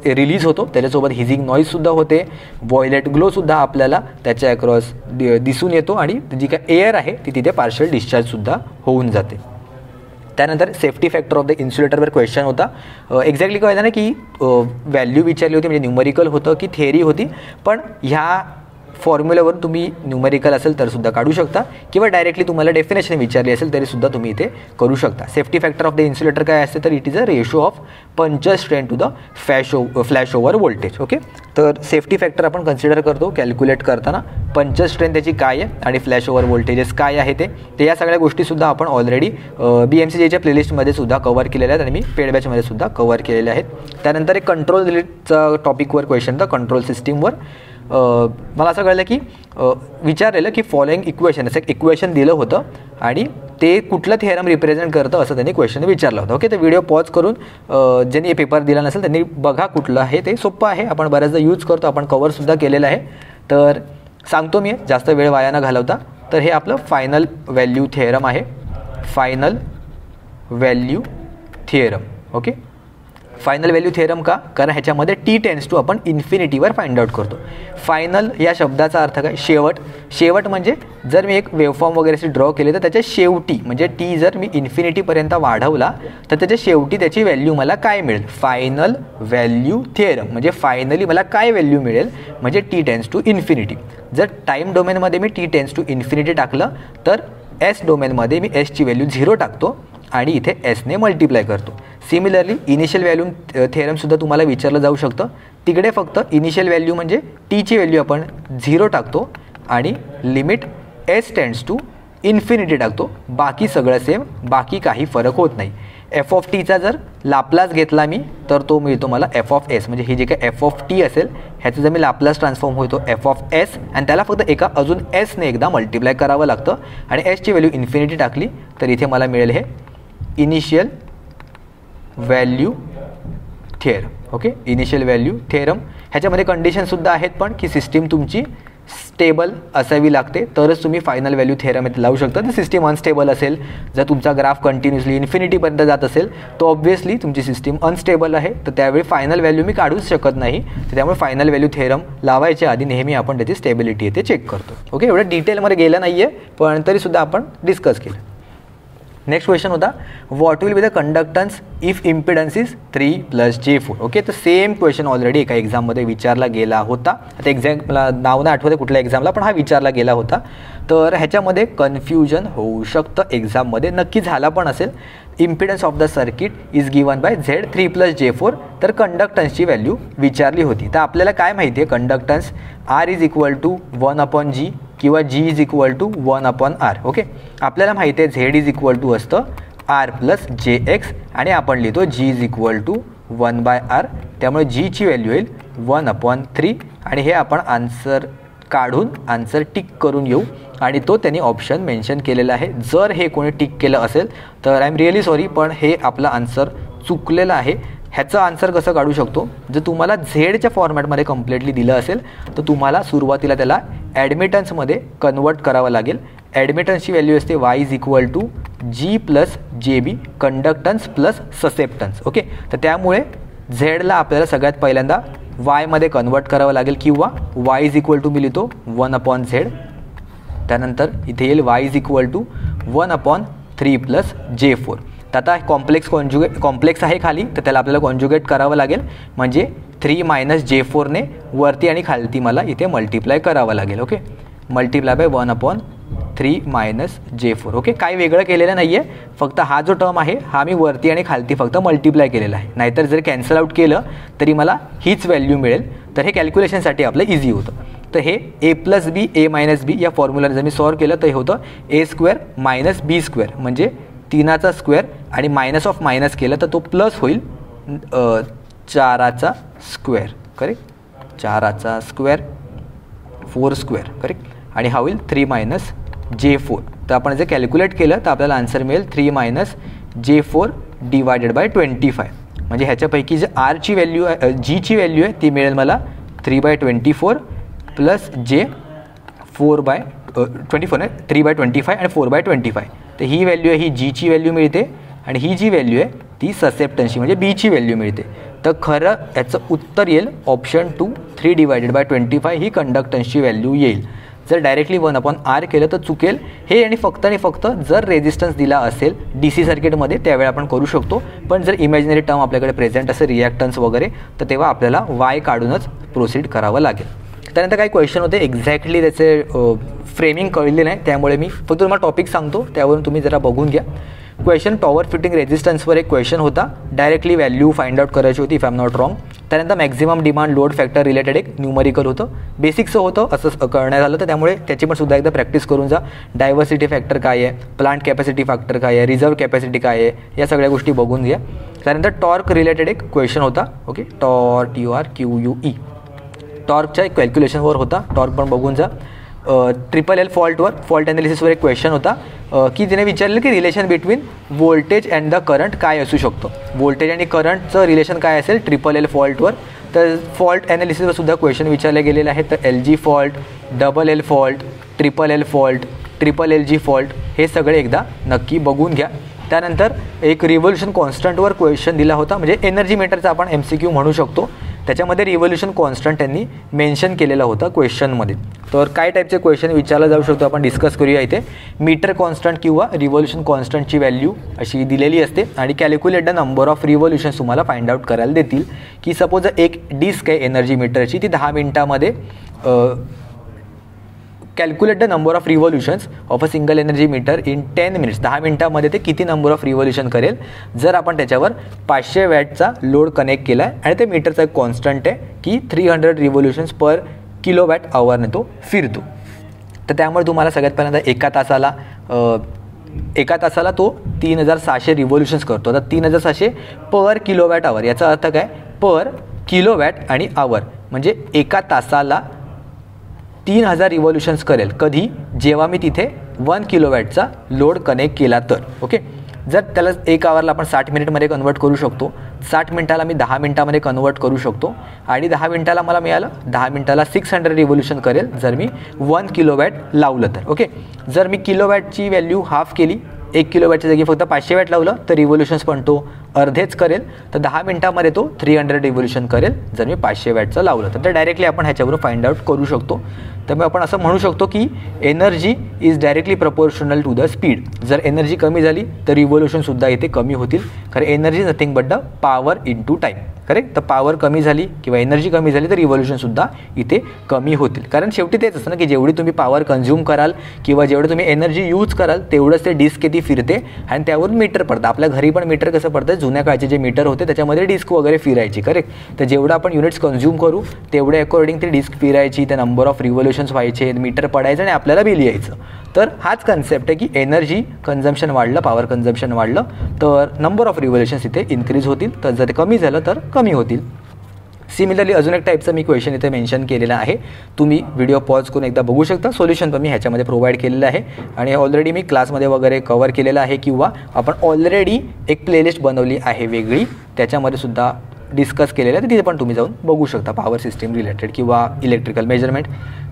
रिलीज होतो, त्याच्यासोबत हिजिंग नॉईजसुद्धा होते, व्हायलेट ग्लोसुद्धा आपल्याला त्याच्या अक्रॉस दिसून येतो आणि जी काय एअर आहे ती तिथे पार्शियल डिस्चार्जसुद्धा होऊन जाते. त्यानंतर सेफ्टी फॅक्टर ऑफ द इन्सुलेटरवर क्वेश्चन होता. एक्झॅक्टली कळलं ना की व्हॅल्यू विचारली होती, म्हणजे न्यूमरिकल होतं की थेअरी होती, पण ह्या फॉर्म्युल्यावरून तुम्ही न्यूमरिकल असेल तर सुद्धा काढू शकता किंवा डायरेक्टली तुम्हाला डेफिनेशन विचारली असेल तरी सुद्धा तुम्ही इथे करू शकता. Safety factor of the insulator काय असते तर it is a ratio of puncture strength to the flash over voltage. Okay, तर सेफ्टी फॅक्टर आपण कन्सिडर करतो कॅल्क्युलेट करताना पंचर स्ट्रेंथ त्याची काय आहे आणि फ्लॅश ओव्हर व्होल्टेजेस काय आहे ते या सगळ्या गोष्टीसुद्धा आपण ऑलरेडी BMCJच्या प्लेलिस्टमध्ये सुद्धा कव्हर केलेल्या आहेत आणि मी पेड बॅचमध्ये सुद्धा कव्हर केलेल्या आहेत. त्यानंतर एक कंट्रोल रिलेटचा टॉपिकवर क्वेश्चन होता, कंट्रोल सिस्टीमवर. मला असं कळलं की विचारलेलं की फॉलोइंग इक्वेशन असं एक इक्वेशन दिलं होतं आणि ते कुठलं थेरम रिप्रेझेंट करतं असं त्यांनी क्वेश्चन विचारलं होतं. ओके, तर व्हिडिओ पॉज करून ज्यांनी पेपर दिला नसेल त्यांनी बघा कुठलं आहे ते. सोपं आहे, आपण बऱ्याचदा यूज करतो, आपण कव्हरसुद्धा केलेलं आहे. तर सांगतो मी जास्त वेळ वाया न घालवता. तर हे आपलं फायनल व्हॅल्यू थेरम आहे, final value theorem. Okay, final value theorem का, कारण ह्याच्यामध्ये T टेन्स टू आपण इन्फिनिटीवर फाइंड आउट करतो. फायनल या शब्दाचा अर्थ काय, शेवट. शेवट म्हणजे जर मी एक वेवफॉर्म वगैरे असे ड्रॉ केले तर त्याच्या शेवटी म्हणजे T जर मी इन्फिनिटीपर्यंत वाढवला तर त्याच्या शेवटी त्याची व्हॅल्यू मला काय मिळेल, फायनल व्हॅल्यू थिअरम. म्हणजे फायनली मला काय व्हॅल्यू मिळेल म्हणजे T टेन्स टू इन्फिनिटी. जर टाईम डोमेनमध्ये मी T टेन्स टू इन्फिनिटी टाकलं तर S डोमेनमध्ये मी Sची व्हॅल्यू 0 टाकतो आणि इथे Sने मल्टिप्लाय करतो. सिमिलरली इनिशियल व्हॅल्यू थेरमसुद्धा तुम्हाला विचारलं जाऊ शकतं. तिकडे फक्त इनिशियल व्हॅल्यू म्हणजे Tची व्हॅल्यू आपण 0 टाकतो आणि limit S tends to infinity टाकतो. बाकी सगळं सेम, बाकी काही फरक होत नाही. f(t)चा जर लाप्लास घेतला मी तर तो मिळतो मला f(s). म्हणजे ही जे काही f(t) असेल ह्याचं जर मी लाप्लास ट्रान्सफॉर्म होतो f(s) आणि त्याला फक्त एका अजून Sने एकदा मल्टिप्लाय करावं लागतं आणि Sची व्हॅल्यू इन्फिनिटी टाकली तर इथे मला मिळेल हे initial value theorem. Okay, initial value theorem. ह्याच्यामध्ये कंडिशनसुद्धा आहेत पण की सिस्टीम तुमची स्टेबल असावी लागते तरच तुम्ही फायनल व्हॅल्यू थेरम इथे लावू शकता. तर सिस्टीम अनस्टेबल असेल, जर तुमचा ग्राफ कंटिन्युअसली इन्फिनिटीपर्यंत जात असेल तर ऑब्व्हियसली तुमची सिस्टीम अनस्टेबल आहे, तर त्यावेळी फायनल व्हॅल्यू मी काढूच शकत नाही. तर त्यामुळे फायनल व्हॅल्यू थेरम लावायच्या आधी नेहमी आपण त्याची स्टेबिलिटी ते चेक करतो. ओके, एवढं डिटेलमध्ये गेलं नाही आहे पण तरीसुद्धा आपण डिस्कस केलं. नेक्स्ट क्वेश्चन होता, what will be the conductance if impedance is 3 + J4. Okay, तर सेम क्वेश्चन ऑलरेडी एका एक्झाममध्ये विचारला गेला होता. आता एक्झॅक्ट मला नाव नाही आठवते कुठल्या एक्झामला, पण हा विचारला गेला होता. तर ह्याच्यामध्ये कन्फ्युजन होऊ शकतं, एक्झाममध्ये नक्की झाला पण असेल. Impedance of the circuit is given by Z3 + J4. तर कंडक्टन्सची व्हॅल्यू विचारली होती. तर आपल्याला काय माहिती आहे, conductance R is equal to 1/G किंवा G is equal to 1/R. Okay, आपल्याला माहिती आहे Z इज इक्वल टू असतं R + JX आणि आपण लिहितो G is equal to 1/R. त्यामुळे Gची व्हॅल्यू येईल 1/3 आणि हे आपण आन्सर काढून आन्सर टिक करून येऊ आणि तो त्यांनी ऑप्शन मेन्शन केलेला आहे. जर हे कोणी टिक केलं असेल तर आय एम रिअली सॉरी, पण हे आपलं आन्सर चुकलेलं आहे. ह्याचं आन्सर कसं काढू शकतो, जर तुम्हाला झेडच्या फॉर्मॅटमध्ये कम्प्लिटली दिलं असेल तर तुम्हाला सुरुवातीला त्याला ॲडमिटन्समध्ये कन्वर्ट करावं लागेल. ॲडमिटन्सची व्हॅल्यू असते Y is equal to G + JB conductance plus susceptance. Okay, तर त्यामुळे झेडला आपल्याला सगळ्यात पहिल्यांदा वायमध्ये कन्वर्ट करावं लागेल किंवा Y इज इक्वल टू मी लिहितो 1/Z. त्यानंतर इथे येईल Y is equal to 1/3 + J4. तर आता कॉम्प्लेक्स आहे खाली, तर त्याला आपल्याला कॉन्जुगेट करावं लागेल. म्हणजे 3 - J4ने वरती आणि खालती मला इथे मल्टिप्लाय करावं लागेल. Okay, multiply by 1/3 3 minus J4. Okay, काही वेगळं केलेलं नाही आहे, फक्त हा जो टर्म आहे हा मी वरती आणि खालती फक्त मल्टिप्लाय केलेला आहे. नाहीतर जर कॅन्सल आउट केलं तरी मला हीच व्हॅल्यू मिळेल. तर हे कॅल्क्युलेशनसाठी आपलं इझी होतं. तर हे a plus B A minus B या फॉर्म्युलाने जर मी सॉल्व केलं तर हे होतं a square minus B square, म्हणजे 3चा स्क्वेअर आणि मायनस ऑफ मायनस केलं तर तो प्लस होईल 4चा स्क्वेअर. करेक्ट, 4चा स्क्वेअर 4 स्क्वेअर. करेक्ट, आणि हा होईल 3 मायनस J4. तर आपण जर कॅल्क्युलेट केलं तर आपल्याला आन्सर मिळेल 3 मायनस J4 डिवायडेड बाय 25. म्हणजे ह्याच्यापैकी जे Rची व्हॅल्यू आहे, Gची व्हॅल्यू आहे ती मिळेल मला 3/24 प्लस J4/24 नाही 3/25 आणि 4/25. तर ही व्हॅल्यू आहे, ही Gची व्हॅल्यू मिळते आणि ही जी व्हॅल्यू आहे ती ससेप्टन्सची म्हणजे Bची व्हॅल्यू मिळते. तर खरं याचं उत्तर येईल ऑप्शन 2 3/25 ही कंडक्टन्सची व्हॅल्यू येईल. जर डायरेक्टली 1/R केलं तर चुकेल हे, आणि फक्त जर रेजिस्टन्स दिला असेल DC सर्किटमध्ये त्यावेळी आपण करू शकतो. पण जर इमॅजिनरी टर्म आपल्याकडे प्रेझेंट असेल रिॲक्टन्स वगैरे तर तेव्हा आपल्याला Y काढूनच प्रोसीड करावं लागेल. त्यानंतर काही क्वेश्चन होते, एक्झॅक्टली त्याचे फ्रेमिंग कळले नाही, त्यामुळे मी फक्त तुम्हाला टॉपिक सांगतो, त्यावरून तुम्ही जरा बघून घ्या. क्वेश्चन टॉवर फिटिंग रेजिस्टन्सवर एक क्वेश्चन होता, डायरेक्टली व्हॅल्यू फाइंड आउट करायची होती if I am not wrong. त्यानंतर maximum demand load factor related एक न्यूमरिकल होतं, बेसिकचं होतं असं करण्यात आलं. तर त्यामुळे त्याची पण सुद्धा एकदा प्रॅक्टिस करून जा. डायव्हर्सिटी फॅक्टर काय आहे, प्लांट कॅपॅसिटी फॅक्टर काय आहे, रिझर्व कॅपॅसिटी काय आहे, या सगळ्या गोष्टी बघून घ्या. त्यानंतर टॉर्क रिलेटेड एक क्वेश्चन होता. ओके, टॉर्क TORQUE टॉर्कच्या एक कॅल्क्युलेशनवर होता, टॉर्क पण बघून जा. LLL फॉल्टवर, फॉल्ट ॲनालिसिसवर एक क्वेश्चन होता की तिने विचारलं की relation between voltage and the current काय असू शकतो. व्होल्टेज आणि करंटचं रिलेशन काय असेल LLL फॉल्टवर. तर फॉल्ट ॲनालिसिसवर सुद्धा क्वेश्चन विचारले गेलेले आहेत. तर LG fault, LL fault, LLL fault, LLG fault हे सगळे एकदा नक्की बघून घ्या. त्यानंतर एक रिव्होल्यूशन कॉन्स्टंटवर क्वेश्चन दिला होता, म्हणजे एनर्जी मीटरचा आपण MCQ म्हणू शकतो. त्याच्यामध्ये रिव्होल्यूशन कॉन्स्टंट त्यांनी मेन्शन केलेला होता क्वेश्चनमध्ये. तर काय टाईपचे क्वेश्चन विचारला जाऊ शकतो आपण डिस्कस करूया. इथे मीटर कॉन्स्टंट किंवा रिव्होल्यूशन कॉन्स्टंटची व्हॅल्यू अशी दिलेली असते आणि calculate the number of revolutions तुम्हाला फाइंड आउट करायला देतील. की सपोज एक डिस्क आहे एनर्जी मीटरची, ती 10 मिनिटामध्ये calculate the number of revolutions of a single energy meter in 10 minutes. 10 मिनिटामध्ये ते किती नंबर ऑफ रिव्होल्यूशन करेल जर आपण त्याच्यावर 500 वॅटचा लोड कनेक्ट केला आहे आणि ते मीटरचा एक कॉन्स्टंट आहे की 300 रिव्होल्यूशन्स पर किलोवॅट आवरने तो फिरतो. तर त्यामुळे तुम्हाला सगळ्यात पहिल्यांदा एका तासाला तो 3600 रिव्होल्यूशन्स करतो. आता 3600 पर किलोवॅट आवर, याचा अर्थ काय, पर किलोवॅट आणि आवर म्हणजे एका तासाला 3000 रिव्होल्यूशन्स करेल. कधी, जेव्हा मी तिथे 1 किलोवॅटचा लोड कनेक्ट केला तर. ओके, जर त्याला 1 आवरला आपण 60 मिनिटमध्ये कन्वर्ट करू शकतो, 60 मिनिटाला मी 10 मिनिटामध्ये कन्वर्ट करू शकतो आणि 10 मिनिटाला मला मिळालं, 10 मिनिटाला 600 रिव्होल्यूशन करेल जर मी 1 किलोवॅट लावलं तर. ओके, जर मी किलोवॅटची व्हॅल्यू हाफ केली, 1 किलोवॅटच्या जागी फक्त 500 वॅट लावलं तर रिव्होल्यूशन्स पण तो अर्धेच करेल. तर 10 मिनिटामध्ये तो 300 रिव्होल्यूशन करेल जर मी 500 वॅटचं लावलं तर. डायरेक्टली आपण ह्याच्यावरून फाइंड आउट करू शकतो. त्यामुळे आपण असं म्हणू शकतो की energy is directly proportional to the speed. जर एनर्जी कमी झाली तर रिव्होल्यूशनसुद्धा इथे कमी होतील. खरं energy is nothing but the power into time. Correct, तर पॉवर कमी झाली किंवा एनर्जी कमी झाली तर रिव्होल्यूशनसुद्धा इथे कमी होतील. कारण शेवटी तेच असतं ना की जेवढी तुम्ही पॉवर कन्झ्युम कराल किंवा जेवढं तुम्ही एनर्जी यूज कराल तेवढंच ते डिस्क किती फिरते आणि त्यावरून मीटर पडतं. आपल्या घरी पण मीटर कसं पडतं, जुन्या काळचे जे मीटर होते त्याच्यामध्ये डिस्क वगैरे फिरायची. करेक्ट, तर जेवढं आपण युनिट्स कन्झ्युम करू तेवढे अकॉर्डिंग ती डिस्क फिरायची, त्या नंबर ऑफ रिव्होल्यूशन्स व्हायचे, मीटर पडायचं आणि आपल्याला बिल यायचं. तर हाच कन्सेप्ट आहे की एनर्जी कन्झम्पशन वाढलं, पॉवर कन्झम्पशन वाढलं तर नंबर ऑफ रिव्होल्यूशन्स इथे इन्क्रीज होतील, तर जर ते कमी झालं तर कमी होतील. सिमिलरली अजून एक टाईपचं मी क्वेश्चन इथे मेन्शन केलेलं आहे, तुम्ही व्हिडिओ पॉज करून एकदा बघू शकता. सोल्युशन पण मी ह्याच्यामध्ये प्रोव्हाइड केलेलं आहे आणि ऑलरेडी मी क्लासमध्ये वगैरे कवर केलेलं आहे किंवा आपण ऑलरेडी एक प्लेलिस्ट बनवली आहे वेगळी, त्याच्यामध्ये सुद्धा डिस्कस केलेलं आहे, तिथे पण तुम्ही जाऊन बघू शकता पॉवर सिस्टीम रिलेटेड किंवा इलेक्ट्रिकल मेजरमेंट.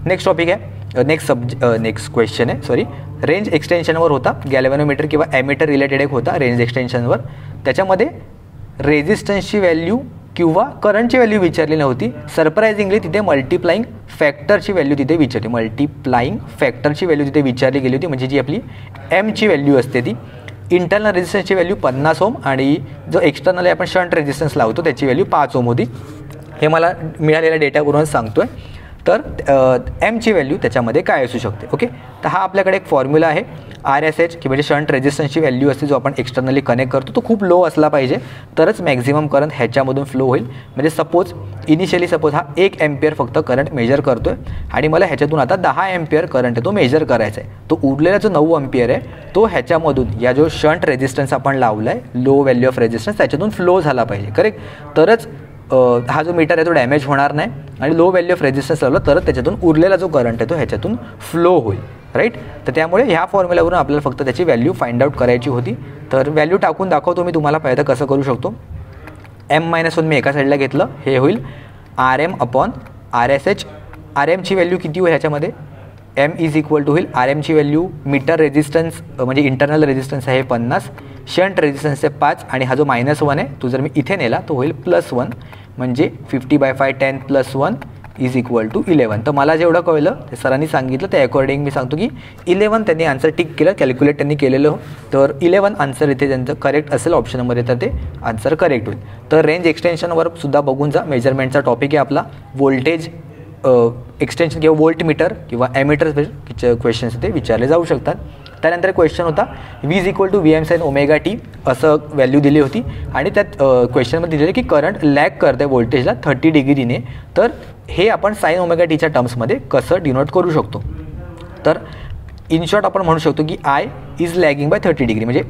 नेक्स्ट टॉपिक आहे, नेक्स्ट क्वेश्चन आहे रेंज एक्सटेन्शनवर होता. गॅल्व्हॅनोमीटर किंवा ॲमीटर रिलेटेड एक होता रेंज एक्सटेन्शनवर. त्याच्यामध्ये रेझिस्टन्सची व्हॅल्यू किंवा करंटची व्हॅल्यू विचारली नव्हती. सरप्रायझिंगली तिथे मल्टिप्लाइंग फॅक्टरची व्हॅल्यू तिथे विचारली, तिथे विचारली गेली होती, म्हणजे जी आपली एमची व्हॅल्यू असते ती. इंटरनल रेझिस्टन्सची व्हॅल्यू 50 ओम आणि जो एक्सटर्नल आपण शंट रेझिस्टन्स लावतो त्याची व्हॅल्यू 5 ओम होती. हे मला मिळालेल्या डेटावरूनच सांगतो आहे. तर एमची व्हॅल्यू त्याच्यामध्ये काय असू शकते. ओके, तर हा आपल्याकडे एक फॉर्म्युला आहे. RSH की म्हणजे शंट रेझिस्टन्सची व्हॅल्यू असते जो आपण एक्सटर्नली कनेक्ट करतो, तो खूप लो असला पाहिजे तरच मॅक्झिमम करंट ह्याच्यामधून फ्लो होईल. म्हणजे इनिशियली सपोज हा 1 एम्पियर फक्त करंट मेजर करतो आहे आणि मला ह्याच्यातून आता 10 एम्पियर करंट आहे तो मेजर करायचा आहे. तो उरलेला जो 9 एम्पियर आहे तो ह्याच्यामधून या जो शंट रेझिस्टन्स आपण लावला आहे, लो व्हॅल्यू ऑफ रेझिस्टन्स, त्याच्यातून फ्लो झाला पाहिजे. करेक्ट, तरच हा जो मीटर आहे तो डॅमेज होणार नाही आणि लो व्हॅल्यू ऑफ रेझिस्टन्स लावला तरच त्याच्यातून उरलेला जो करंट आहे तो ह्याच्यातून फ्लो होईल. राईट, तर त्यामुळे ह्या फॉर्म्युल्यावरून आपल्याला फक्त त्याची व्हॅल्यू फाइंड आउट करायची होती. तर व्हॅल्यू टाकून दाखवतो मी तुम्हाला पाहिजे कसं करू शकतो. M-1 मी एका साईडला घेतलं, हे होईल RM/RSH. RMची व्हॅल्यू किती होईल ह्याच्यामध्ये, M इज इक्वल टू होईल RMची व्हॅल्यू मीटर रेझिस्टन्स म्हणजे इंटरनल रेझिस्टन्स आहे 50, शंट रेझिस्टन्स आहे 5 आणि हा जो -1 आहे तो जर मी इथे नेला तो होईल +1 म्हणजे 50/5 10 + 1 इज इक्वल टू 11. तर मला जेवढं कळलं ते सरांनी सांगितलं त्या अकॉर्डिंग मी सांगतो की 11 त्यांनी आन्सर टिक केलं, कॅल्क्युलेट त्यांनी केलेलं. तर 11 आन्सर इथे ज्यांचं करेक्ट असेल ऑप्शन नंबर तर ते आन्सर करेक्ट होईल. तर रेंज एक्सटेन्शनवर सुद्धा बघून जा, मेजरमेंटचा टॉपिक आहे आपला. व्होल्टेज एक्सटेन्शन किंवा व्होल्ट मीटर किंवा एमीटर क्वेश्चन्स ते विचारले जाऊ शकतात. त्यानंतर क्वेश्चन होता V is equal to VM sin ωt असं व्हॅल्यू दिली होती आणि त्यात क्वेश्चनमध्ये दिलेलं की करंट लॅग करते व्होल्टेजला 30 डिग्रीने. तर हे आपण sin ωtच्या टर्म्समध्ये कसं डिनोट करू शकतो. तर इन शॉर्ट आपण म्हणू शकतो की I is lagging by 30 degree. म्हणजे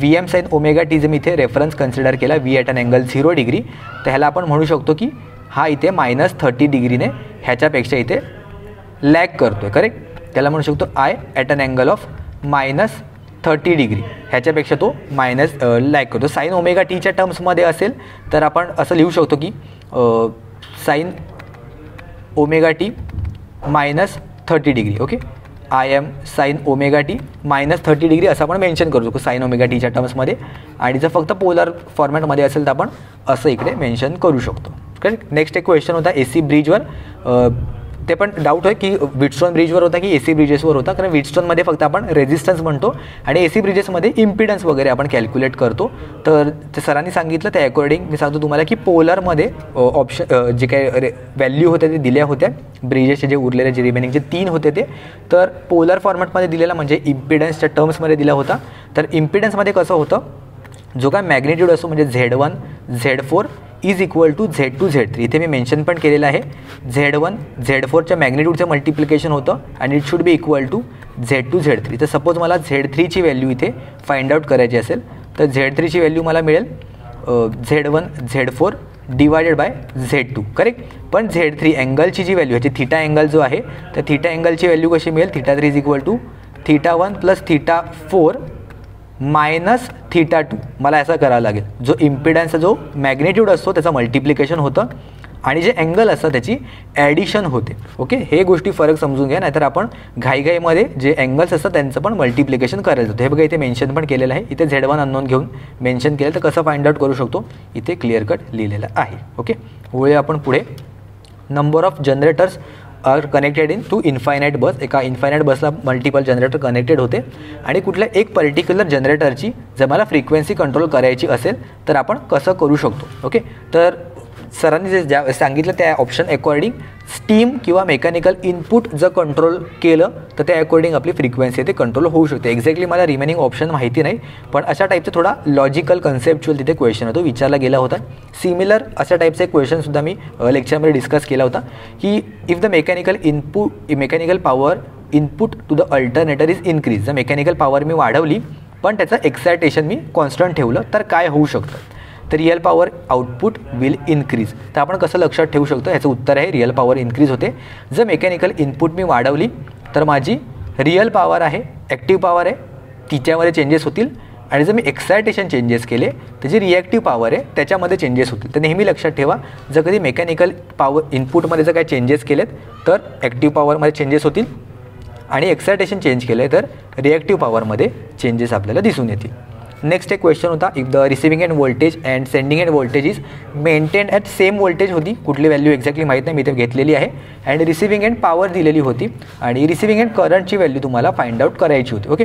VM sin ωt जर मी इथे रेफरन्स कन्सिडर केला V at an angle 0 degree, तर ह्याला आपण म्हणू शकतो की हा इथे -30 डिग्रीने ह्याच्यापेक्षा इथे लॅग करतो आहे. करेक्ट, त्याला म्हणू शकतो I at an angle of -30 degree, ह्याच्यापेक्षा तो लॅग करतो. sin ωtच्या टर्म्समध्ये असेल तर आपण असं लिहू शकतो की sin ωt -30 degree. Okay, I M sin ωt -30 degree असं आपण मेन्शन करू शकतो sin ωtच्या टर्म्समध्ये. आणि जर फक्त पोलर फॉर्मॅटमध्ये असेल तर आपण असं इकडे मेन्शन करू शकतो. करेक्ट. नेक्स्ट एक क्वेश्चन होता AC ब्रिजवर. ते पण डाऊट आहे की व्हीटस्टोन ब्रिजवर होता की AC ब्रिजेसवर होता, कारण व्हीटस्टोनमध्ये फक्त आपण रेझिस्टन्स म्हणतो आणि AC ब्रिजेसमध्ये इम्पिडन्स वगैरे आपण कॅल्क्युलेट करतो. तर ते सरांनी सांगितलं त्या अकॉर्डिंग मी सांगतो तुम्हाला की पोलरमध्ये ऑप्शन जे काही व्हॅल्यू होत्या ते दिल्या होत्या, ब्रिजेसचे जे उरलेले जे रिमेनिंग जे 3 होते ते. तर पोलर फॉर्मॅटमध्ये दिलेला म्हणजे इम्पिडन्सच्या टर्म्समध्ये दिला होता. तर इम्पिडन्समध्ये कसं होतं, जो काय मॅग्निट्यूड असतो म्हणजे Z1 Z4 is equal to Z2 Z3. इथे मी मेन्शन पण केलेलं आहे. Z1 Z4च्या मॅग्निट्यूडचं मल्टिप्लिकेशन होतं आणि it should be equal to Z2 Z3. तर सपोज मला Z3ची व्हॅल्यू इथे फाइंड आउट करायची असेल तर Z3ची व्हॅल्यू मला मिळेल Z1 Z4 divided by Z2. Correct. पण Z3 अँगलची जी व्हॅल्यू ह्याची थीटा अँगल जो आहे तर थीटा अँगलची व्हॅल्यू कशी मिळेल, θ3 इज इक्वल टू θ1 + θ4 मायनस θ2. मला असं करावं लागेल, जो इम्पिडन्सचा जो मॅग्निट्यूड असतो त्याचं मल्टिप्लिकेशन होतं आणि जे अँगल असतं त्याची ॲडिशन होते. ओके, हे गोष्टी फरक समजून घ्या, नाहीतर आपण घाईघाईमध्ये जे अँगल्स असतात त्यांचं पण मल्टिप्लिकेशन करायला जातो. हे बघा इथे मेन्शन पण केलेलं आहे. इथे Z1 अननोन घेऊन मेन्शन केलं तर कसं फाइंड आउट करू शकतो इथे क्लिअर कट लिहिलेलं आहे. ओके, वळूया आपण पुढे. Number of generators are connected in to infinite bus. एका इन्फायनाईट बसला मल्टिपल जनरेटर कनेक्टेड होते आणि कुठल्या एक पर्टिक्युलर जनरेटरची जर मला फ्रिक्वेन्सी कंट्रोल करायची असेल तर आपण कसं करू शकतो. ओके, तर सरांनी जे ज्या सांगितलं त्या ऑप्शन अकॉर्डिंग स्टीम किंवा मेकॅनिकल इनपुट जर कंट्रोल केलं तर त्या अकॉर्डिंग आपली फ्रिक्वेन्सी ते कंट्रोल होऊ शकते. एक्झॅक्टली मला रिमेनिंग ऑप्शन माहिती नाही, पण अशा टाईपचा थोडा लॉजिकल कन्सेप्च्युअल तिथे क्वेश्चन होतो विचारला गेला होता. सिमिलर अशा टाईपचे क्वेश्चनसुद्धा मी लेक्चरमध्ये डिस्कस केला होता की if the mechanical power input to the alternator is increase. जर मेकॅनिकल पॉवर मी वाढवली पण त्याचं एक्सायटेशन मी कॉन्स्टंट ठेवलं तर काय होऊ शकतं, तर real power output will increase. तर आपण कसं लक्षात ठेवू शकतो, ह्याचं उत्तर आहे रिअल पॉवर इन्क्रीज होते. जर मेकॅनिकल इनपुट मी वाढवली तर माझी रिअल पॉवर आहे, ॲक्टिव्ह पॉवर आहे, तिच्यामध्ये चेंजेस होतील. आणि जर मी एक्सायटेशन चेंजेस केले तर जी रिॲक्टिव्ह पॉवर आहे त्याच्यामध्ये चेंजेस होतील. तर नेहमी लक्षात ठेवा, जर कधी मेकॅनिकल पॉवर इनपुटमध्ये जर काही चेंजेस केलेत तर ॲक्टिव्ह पॉवरमध्ये चेंजेस होतील आणि एक्सायटेशन चेंज केलं तर रिॲक्टिव्ह पॉवरमध्ये चेंजेस आपल्याला दिसून येतील. नेक्स्ट एक क्वेश्चन होता, if the receiving end voltage and sending end voltage is maintain at same voltage होती. कुठली व्हॅल्यू एक्झॅक्टली माहीत नाही, मी इथे घेतलेली आहे. अँड रिसिव्हिंग एंड पॉवर दिलेली होती आणि रिसिव्हिंग एंड करंटची व्हॅल्यू तुम्हाला फाइंड आउट करायची होती. ओके,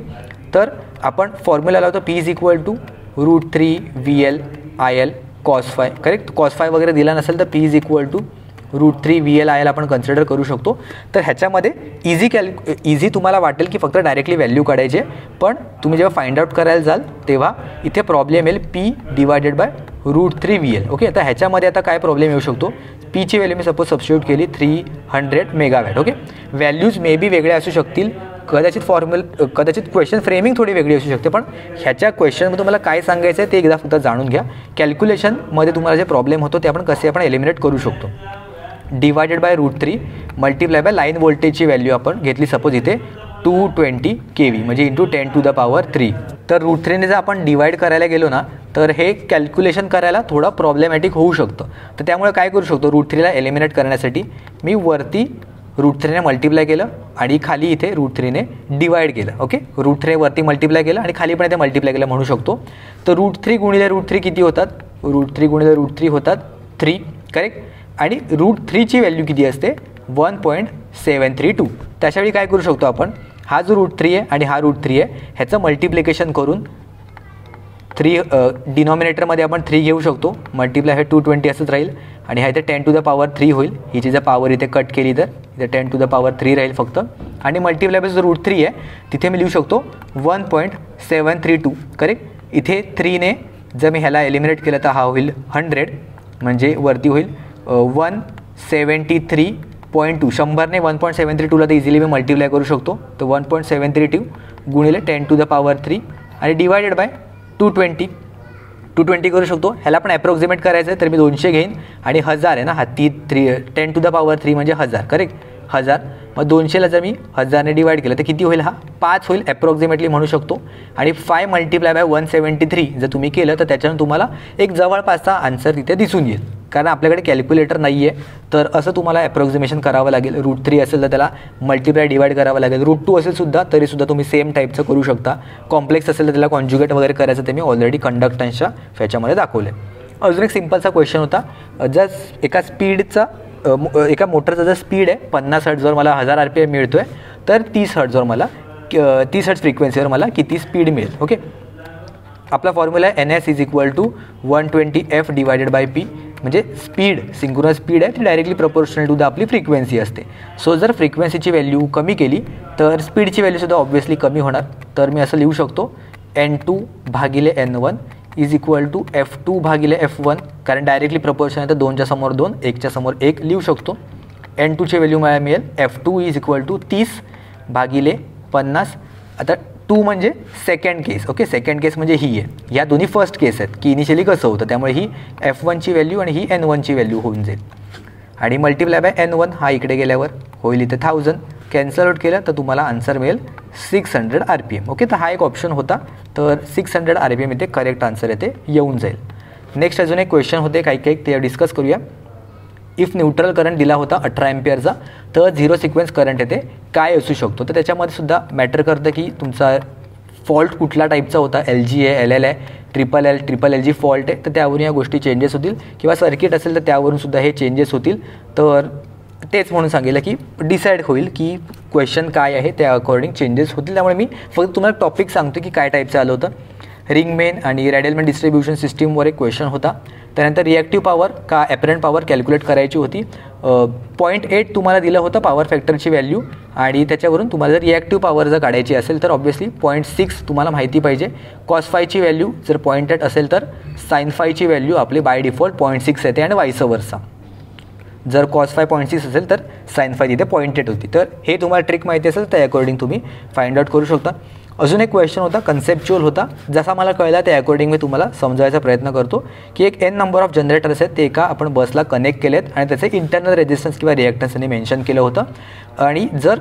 तर आपण फॉर्म्युला लावतो P is equal to √3 VL IL cos phi. Correct. cos phi वगैरे दिला नसेल तर P is equal to √3 VLIL आपण कन्सिडर करू शकतो. तर ह्याच्यामध्ये इझी तुम्हाला वाटेल की फक्त डायरेक्टली व्हॅल्यू काढायची आहे, पण तुम्ही जेव्हा फाइंड आउट करायला जाल तेव्हा इथे प्रॉब्लेम येईल P divided by √3 VL. Okay, आता ह्याच्यामध्ये आता काय प्रॉब्लेम येऊ शकतो, पीची व्हॅल्यू मी सपोज सबस्टिट्यूट केली 300 megawatt. Okay, values may be वेगळे असू शकतील, कदाचित क्वेश्चन फ्रेमिंग थोडी वेगळी असू शकते, पण ह्याच्या क्वेश्चनमध्ये तुम्हाला काय सांगायचं आहे ते एकदा फक्त जाणून घ्या. कॅल्क्युलेशनमध्ये तुम्हाला जे प्रॉब्लेम होतो ते आपण एलिमिनेट करू शकतो. Divided by √3 multiply by line व्होल्टेजची व्हॅल्यू आपण घेतली सपोज इथे 220 kV म्हणजे इंटू 10⁻³ तर √3ने जर आपण डिवाइड करायला गेलो ना तर हे कॅल्क्युलेशन करायला थोडं प्रॉब्लेमॅटिक होऊ शकतं. तर त्यामुळे काय करू शकतो, √3ला एलिमिनेट करण्यासाठी मी वरती √3ने मल्टिप्लाय केलं आणि खाली इथे √3ने डिवाइड केलं. ओके, √3 वरती मल्टिप्लाय केलं आणि खाली पण इथे मल्टिप्लाय केलं म्हणू शकतो. तर √3 गुणिले √3 किती होतात, √3 गुणिले √3 होतात 3, करेक्ट. आणि √3ची व्हॅल्यू किती असते 1.732. त्याच्यावेळी काय करू शकतो आपण, हा जो √3 आहे आणि हा √3 आहे ह्याचं मल्टिप्लिकेशन करून 3 डिनॉमिनेटरमध्ये आपण 3 घेऊ शकतो, मल्टिप्लाय हे 220 असंच राहील आणि हा इथे 10⁻³ होईल. हिची जर पॉवर इथे कट केली तर इथे 10⁻³ राहील फक्त, आणि मल्टिप्लाय बाय जो √3 आहे तिथे मी लिहू शकतो 1.732, करेक्ट. इथे 3ने जर मी ह्याला एलिमिनेट केलं तर हा होईल 100 म्हणजे वरती होईल 173.2. 100ने 1.732ला तर इझिली मी मल्टिप्लाय करू शकतो. तर 1.732 गुणिले 10⁻³ आणि डिवायडेड बाय 220 करू शकतो. ह्याला पण ॲप्रॉक्सिमेट करायचं आहे तर मी 200 घेईन आणि 1000 आहे ना, हा 10⁻³ म्हणजे 1000, करेक्ट, 1000. मग 200ला जर मी 1000ने डिवाइड केलं तर किती होईल, हा 5 होईल ॲप्रॉक्सिमेटली म्हणू शकतो. आणि 5 मल्टिप्लाय बाय 173 जर तुम्ही केलं तर त्याच्यानं तुम्हाला एक जवळपासचा आन्सर तिथे दिसून येईल. कारण आपल्याकडे कॅल्क्युलेटर नाही आहे तर असं तुम्हाला ॲप्रॉक्सिमेशन करावं लागेल. √3 असेल तर त्याला मल्टिप्लाय डिवाइड करावं लागेल, √2 असेल सुद्धा तरीसुद्धा तुम्ही सेम टाईपचं करू शकता. कॉम्प्लेक्स असेल तर त्याला कॉन्ज्युगेट वगैरे करायचं ते मी ऑलरेडी कंडक्टन्सच्या ह्याच्यामध्ये दाखवलं आहे. अजून एक सिम्पलचा क्वेश्चन होता, जर एका मोटरचा जर स्पीड आहे 50 हर्ट्जवर मला 1000 RPM मिळतो आहे तर 30 हर्ट्जवर मला 30 हर्ट्ज फ्रिक्वेन्सीवर मला किती स्पीड मिळेल. ओके, आपला फॉर्म्युला आहे NS = 120F divided by P. म्हणजे स्पीड सिंक्रोनस स्पीड आहे ती डायरेक्टली प्रपोर्शनल टू द आपली फ्रिक्वेन्सी असते. सो जर फ्रिक्वेन्सीची व्हॅल्यू कमी केली तर स्पीडची व्हॅल्यूसुद्धा ऑब्व्हियसली कमी होणार. तर मी असं लिहू शकतो N2/N1 = F2/F1, कारण डायरेक्टली प्रपोर्शन आहे तर 2च्या समोर 2, 1च्या समोर 1 लिहू शकतो. N2ची व्हॅल्यू मला मिळेल F2 = 30/50. आता 2 म्हणजे सेकंड केस. ओके, सेकंड केस म्हणजे ही आहे, ह्या दोन्ही फर्स्ट केस आहेत की इनिशियली कसं होतं, त्यामुळे ही F1ची व्हॅल्यू आणि ही N1ची व्हॅल्यू होऊन जाईल. आणि मल्टिप्लाय बाय N1 हा इकडे गेल्यावर होईल इथे 1000, कॅन्सल आउट केलं तर तुम्हाला आन्सर मिळेल 600 RPM. ओके, तर हा एक ऑप्शन होता, तर 600 RPM इथे करेक्ट आन्सर येते येऊन जाईल. नेक्स्ट अजून एक क्वेश्चन होते काही ते डिस्कस करूया. इफ न्यूट्रल करंट दिला होता 18 एम्पियरचा तर 0 सिक्वेन्स करंट येते काय असू शकतो. तर त्याच्यामध्ये सुद्धा मॅटर करतं की तुमचा फॉल्ट कुठल्या टाईपचा होता, LG आहे, LL आहे, ट्रिपल LG फॉल्ट आहे, तर त्यावरून या गोष्टी चेंजेस होतील, किंवा सर्किट असेल तर त्यावरून सुद्धा हे चेंजेस होतील. तर तेच म्हणून सांगितलं की डिसाईड होईल की क्वेश्चन काय आहे त्या अकॉर्डिंग चेंजेस होतील. त्यामुळे मी फक्त तुम्हाला टॉपिक सांगतो की काय टाईपचं आलं होतं. रिंगमेन आणि रॅडेलमॅन डिस्ट्रीब्युशन सिस्टीमवर एक क्वेश्चन होता. त्यानंतर रिॲक्टिव्ह पॉवर का ॲपरंट पॉवर कॅल्क्युलेट करायची होती. 0.8 तुम्हाला दिलं होतं पॉवर फॅक्टरची व्हॅल्यू, आणि त्याच्यावरून तुम्हाला जर रिॲक्टिव्ह पॉवर जर काढायची असेल तर ऑब्व्हियसली 0.6 तुम्हाला माहिती पाहिजे. cos फायची व्हॅल्यू जर 0.8 असेल तर sin फायची व्हॅल्यू आपली बाय डिफॉल्ट 0.6 येते, आणि वाईस वर्सा. जर cos फाय 0.6 असेल तर sin फाय तिथे 0.8 होती. तर हे तुम्हाला ट्रिक माहिती असेल त्या अकॉर्डिंग तुम्ही फाइंड आउट करू शकता. अजून एक क्वेश्चन होता, कन्सेप्च्युअल होता, जसा मला कळला त्या अकॉर्डिंग मी तुम्हाला समजायचा प्रयत्न करतो की एक n नंबर ऑफ जनरेटर्स आहेत ते एका आपण बसला कनेक्ट केलेत आणि त्याचे इंटरनल रेजिस्टन्स किंवा रिॲक्टन्स यांनी मेन्शन केलं होतं. आणि जर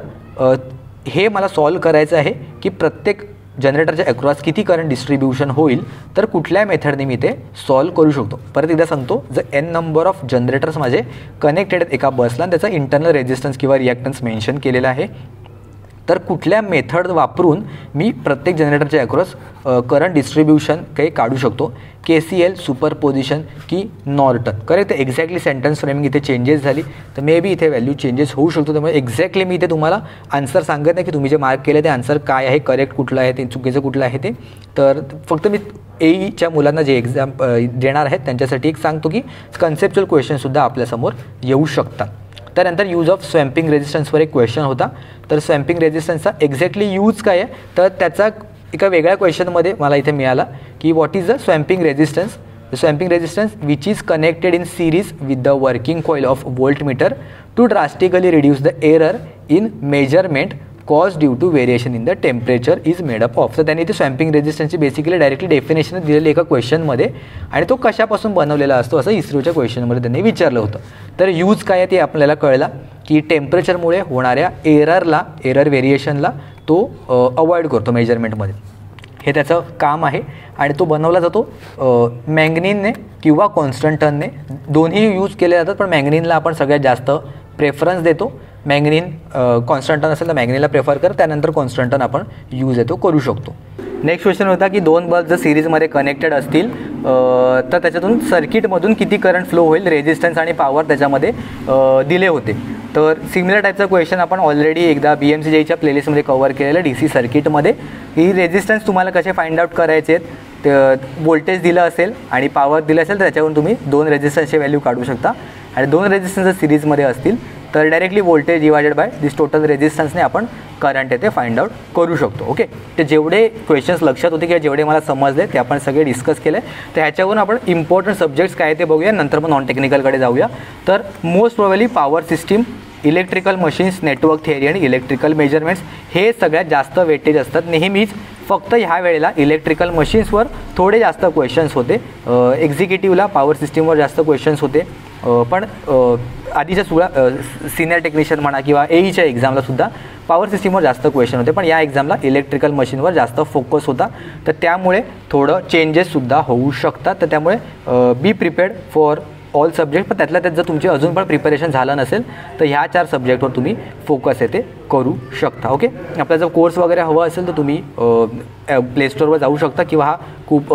हे मला सॉल्व करायचं आहे की प्रत्येक जनरेटरच्या अक्रॉस किती करंट डिस्ट्रीब्युशन होईल, तर कुठल्या मेथडने मी ते सॉल्व करू शकतो. परत एकदा सांगतो, जर n नंबर ऑफ जनरेटर्स माझे कनेक्टेड आहेत एका बसला आणि त्याचा इंटरनल रेजिस्टन्स किंवा रिॲक्टन्स मेन्शन केलेला आहे, तर कुठल्या मेथड वापरून मी प्रत्येक जनरेटरच्या अक्रॉस करंट डिस्ट्रीब्युशन काही काढू शकतो. KCL, सुपरपोजिशन की नॉर्टन. करेक्ट, तर एक्झॅक्टली सेंटेन्स फ्रेमिंग इथे चेंजेस झाली तर मे बी इथे व्हॅल्यू चेंजेस होऊ शकतो. त्यामुळे एक्झॅक्टली मी इथे तुम्हाला आन्सर सांगत नाही की तुम्ही जे मार्क केलं ते आन्सर काय आहे, करेक्ट कुठलं आहे ते, चुकीचं कुठलं आहे ते. तर फक्त मी AEच्या मुलांना जे एक्झाम देणार आहेत त्यांच्यासाठी एक सांगतो की कन्सेप्च्युअल क्वेश्चनसुद्धा आपल्यासमोर येऊ शकतात. त्यानंतर यूज ऑफ स्वॅम्पिंग रेझिस्टन्सवर एक क्वेश्चन होता. तर स्वॅम्पिंग रेझिस्टन्सचा एक्झॅक्टली यूज काय आहे, तर त्याचा एका वेगळ्या क्वेश्चनमध्ये मला इथे मिळाला की what is the swamping resistance. The swamping resistance which is connected in series with the working coil of voltmeter to drastically reduce the error in measurement caused due to variation in the temperature is made up of. तर त्यांनी ते स्वॅम्पिंग रेझिस्टन्सची बेसिकली डायरेक्टली डेफिनेशन दिलेली एका क्वेश्चनमध्ये आणि तो कशापासून बनवलेला असतो असं इस्रोच्या क्वेश्चनमध्ये त्यांनी विचारलं होतं. तर यूज काय आहे ते आपल्याला कळला की टेम्परेचरमुळे होणाऱ्या एरर व्हेरिएशनला तो अवॉइड करतो मेजरमेंटमध्ये. हे त्याचं काम आहे आणि तो बनवला जातो मॅंगनीनने किंवा कॉन्स्टंटनने. दोन्ही यूज केले जातात पण मॅंगनीनला आपण सगळ्यात जास्त प्रेफरन्स देतो. मॅंगनीन कॉन्स्टंटन असेल तर मॅंगनीनला प्रेफर कर, त्यानंतर कॉन्स्टंटन आपण यूज येतो करू शकतो. नेक्स्ट क्वेश्चन होता की 2 बल्ब जर सिरीजमध्ये कनेक्टेड असतील तर त्याच्यातून सर्किटमधून किती करंट फ्लो होईल, रेझिस्टन्स आणि पॉवर त्याच्यामध्ये दिले होते. तर सिमिलर टाईपचा क्वेश्चन आपण ऑलरेडी एकदा BMCJच्या प्लेलिस्टमध्ये कव्हर केलेलं DC सर्किटमध्ये. ही रेझिस्टन्स तुम्हाला कसे फाइंड आउट करायचे आहेत, व्होल्टेज दिलं असेल आणि पॉवर दिलं असेल तर त्याच्यावरून तुम्ही 2 रेझिस्टन्सचे व्हॅल्यू काढू शकता. आणि 2 रेझिस्टन्स जर सिरीजमध्ये असतील तर directly voltage divided by this total रेझिस्टन्सने आपण करंट आहे ते फाइंड आउट करू शकतो. ओके, ते जेवढे क्वेश्चन्स लक्षात होते किंवा जेवढे मला समजले ते आपण सगळे डिस्कस केले. तर ह्याच्यावरून आपण इम्पॉर्टंट सब्जेक्ट्स काय ते बघूया, नंतर मग नॉन टेक्निकलकडे जाऊया. तर most probably power system, electrical machines, network theory आणि इलेक्ट्रिकल मेजरमेंट्स हे सगळ्यात जास्त वेटेज असतात नेहमीच. फक्त ह्या वेळेला इलेक्ट्रिकल मशीन्सवर थोडे जास्त क्वेश्चन्स होते, एक्झिक्युटिव्हला पॉवर सिस्टीमवर जास्त क्वेश्चन्स होते. पण आधीच्या सिनियर टेक्निशियन म्हणा किंवा AEच्या एक्झामलासुद्धा पॉवर सिस्टीमवर जास्त क्वेश्चन होते, पण या एक्झामला इलेक्ट्रिकल मशीनवर जास्त फोकस होता. तर त्यामुळे थोडं चेंजेससुद्धा होऊ शकतात. तर त्यामुळे बी प्रिपेअर्ड फॉर ऑल सब्जेक्ट. पण त्यातल्या त्यात जर तुमची अजून पण प्रिपरेशन झालं नसेल तर ह्या 4 सब्जेक्टवर तुम्ही फोकस आहे ते करू शकता. ओके, आपला जर कोर्स वगैरे हवं असेल तर तुम्ही प्लेस्टोरवर जाऊ शकता किंवा हा खूप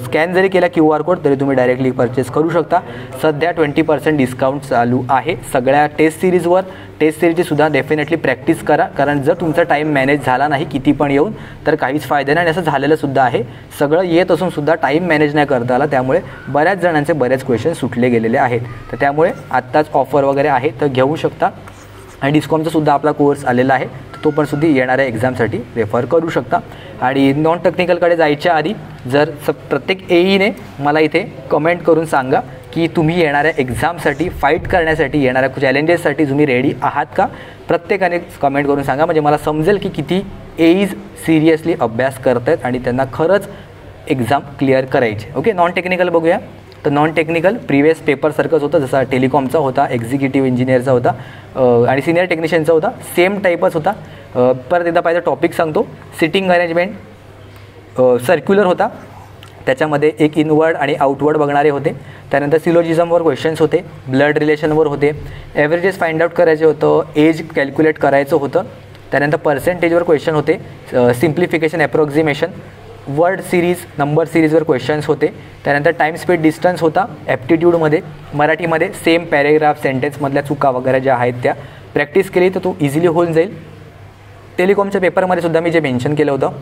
स्कॅन जरी केला QR कोड तरी तुम्ही डायरेक्टली परचेस करू शकता. सध्या 20% डिस्काउंट चालू आहे सगळ्या टेस्ट सिरीजवर. टेस्ट सिरीजची सुद्धा डेफिनेटली प्रॅक्टिस करा, कारण जर तुमचा टाईम मॅनेज झाला नाही किती पण येऊन तर काहीच फायदा नाही. आणि असं झालेलं सुद्धा आहे, सगळं येत असून सुद्धा टाईम मॅनेज नाही करता आला, त्यामुळे बऱ्याच जणांचे बरेच क्वेश्चन सुटले गेलेले आहेत. तर त्यामुळे आत्ताच ऑफर वगैरे आहे तर घेऊ शकता. आणि डिस्कॉमचा सुद्धा आपला कोर्स आलेला आहे, तो पण सुद्धा येणाऱ्या एक्झामसाठी रेफर करू शकता. आणि नॉन टेक्निकलकडे जायच्या आधी जर प्रत्येक AEने मला इथे कमेंट करून सांगा की तुम्ही येणाऱ्या एक्झामसाठी फाईट करण्यासाठी, येणाऱ्या चॅलेंजेससाठी तुम्ही रेडी आहात का. प्रत्येकाने कमेंट करून सांगा, म्हणजे मला समजेल की किती AEज सिरियसली अभ्यास करत आहेत आणि त्यांना खरंच एक्झाम क्लिअर करायचे. ओके, नॉन टेक्निकल बघूया. तर नॉन टेक्निकल प्रिवियस पेपरसारखंच होतं, जसा टेलिकॉमचा होता, एक्झिक्युटिव्ह इंजिनिअरचा होता आणि सिनियर टेक्निशियनचा होता, सेम टाईपच होता. परत एकदा पाहिजे टॉपिक सांगतो. सिटिंग अरेंजमेंट सर्क्युलर होता, त्याच्यामध्ये एक इनवर्ड आणि आउटवर्ड बघणारे होते. त्यानंतर सिलोजिझमवर क्वेश्चन्स होते, ब्लड रिलेशनवर होते, ॲव्हरेजेस फाइंड आउट करायचे होतं, एज कॅल्क्युलेट करायचं होतं. त्यानंतर पर्सेंटेजवर क्वेश्चन होते, सिम्प्लिफिकेशन ॲप्रॉक्झिमेशन, वर्ड सिरीज, नंबर सिरीजवर क्वेश्चन्स होते. त्यानंतर टाईम स्पीड डिस्टन्स होता. ॲप्टिट्यूडमध्ये मराठीमध्ये सेम पॅरेग्राफ सेंटेन्समधल्या चुका वगैरे ज्या आहेत त्या प्रॅक्टिस केली तर तो इझिली होऊन जाईल. टेलिकॉमच्या पेपरमध्ये सुद्धा मी जे मेन्शन केलं होतं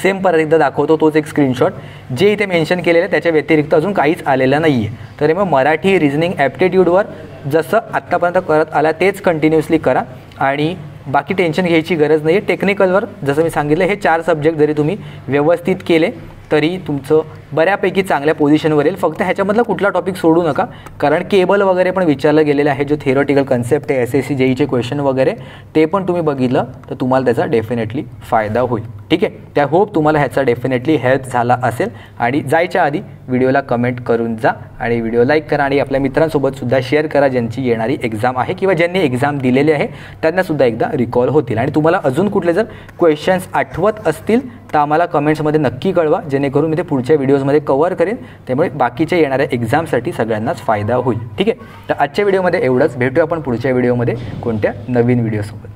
सेम परत एकदा दाखवतो, तोच एक स्क्रीनशॉट. जे इथे मेन्शन केलेलं आहे त्याच्या व्यतिरिक्त अजून काहीच आलेलं नाही आहे. तर मग मराठी रिजनिंग ॲप्टिट्यूडवर जसं आत्तापर्यंत करत आला तेच कंटिन्युअसली करा आणि बाकी टेन्शन घ्यायची गरज नाही आहे. टेक्निकलवर जसं मी सांगितलं हे 4 सब्जेक्ट जरी तुम्ही व्यवस्थित केले तरी तुमचं बऱ्यापैकी चांगल्या पोझिशनवर येईल. फक्त ह्याच्यामधला कुठला टॉपिक सोडू नका, कारण केबल वगैरे पण विचारलं गेलेलं आहे, जो थिअरॉटिकल कन्सेप्ट आहे, SSC JEEचे क्वेश्चन वगैरे ते पण तुम्ही बघितलं तर तुम्हाला त्याचा डेफिनेटली फायदा होईल. ठीक आहे, त्या होप तुम्हाला ह्याचा डेफिनेटली हेल्प झाला असेल. आणि जायच्या आधी व्हिडिओला कमेंट करून जा आणि व्हिडिओ लाईक करा आणि आपल्या मित्रांसोबतसुद्धा शेअर करा ज्यांची येणारी एक्झाम आहे किंवा ज्यांनी एक्झाम दिलेली आहे त्यांनासुद्धा एकदा रिकॉल होतील. आणि तुम्हाला अजून कुठले जर क्वेश्चन्स आठवत असतील तर आम्हाला कमेंट्समध्ये नक्की कळवा, जेणेकरून मी ते पुढच्या व्हिडिओजमध्ये कव्हर करेन. त्यामुळे बाकीच्या येणाऱ्या एक्झामसाठी सगळ्यांनाच फायदा होईल. ठीक आहे, तर आजच्या व्हिडिओमध्ये एवढंच. भेटूया आपण पुढच्या व्हिडिओमध्ये कोणत्या नवीन व्हिडिओसोबत.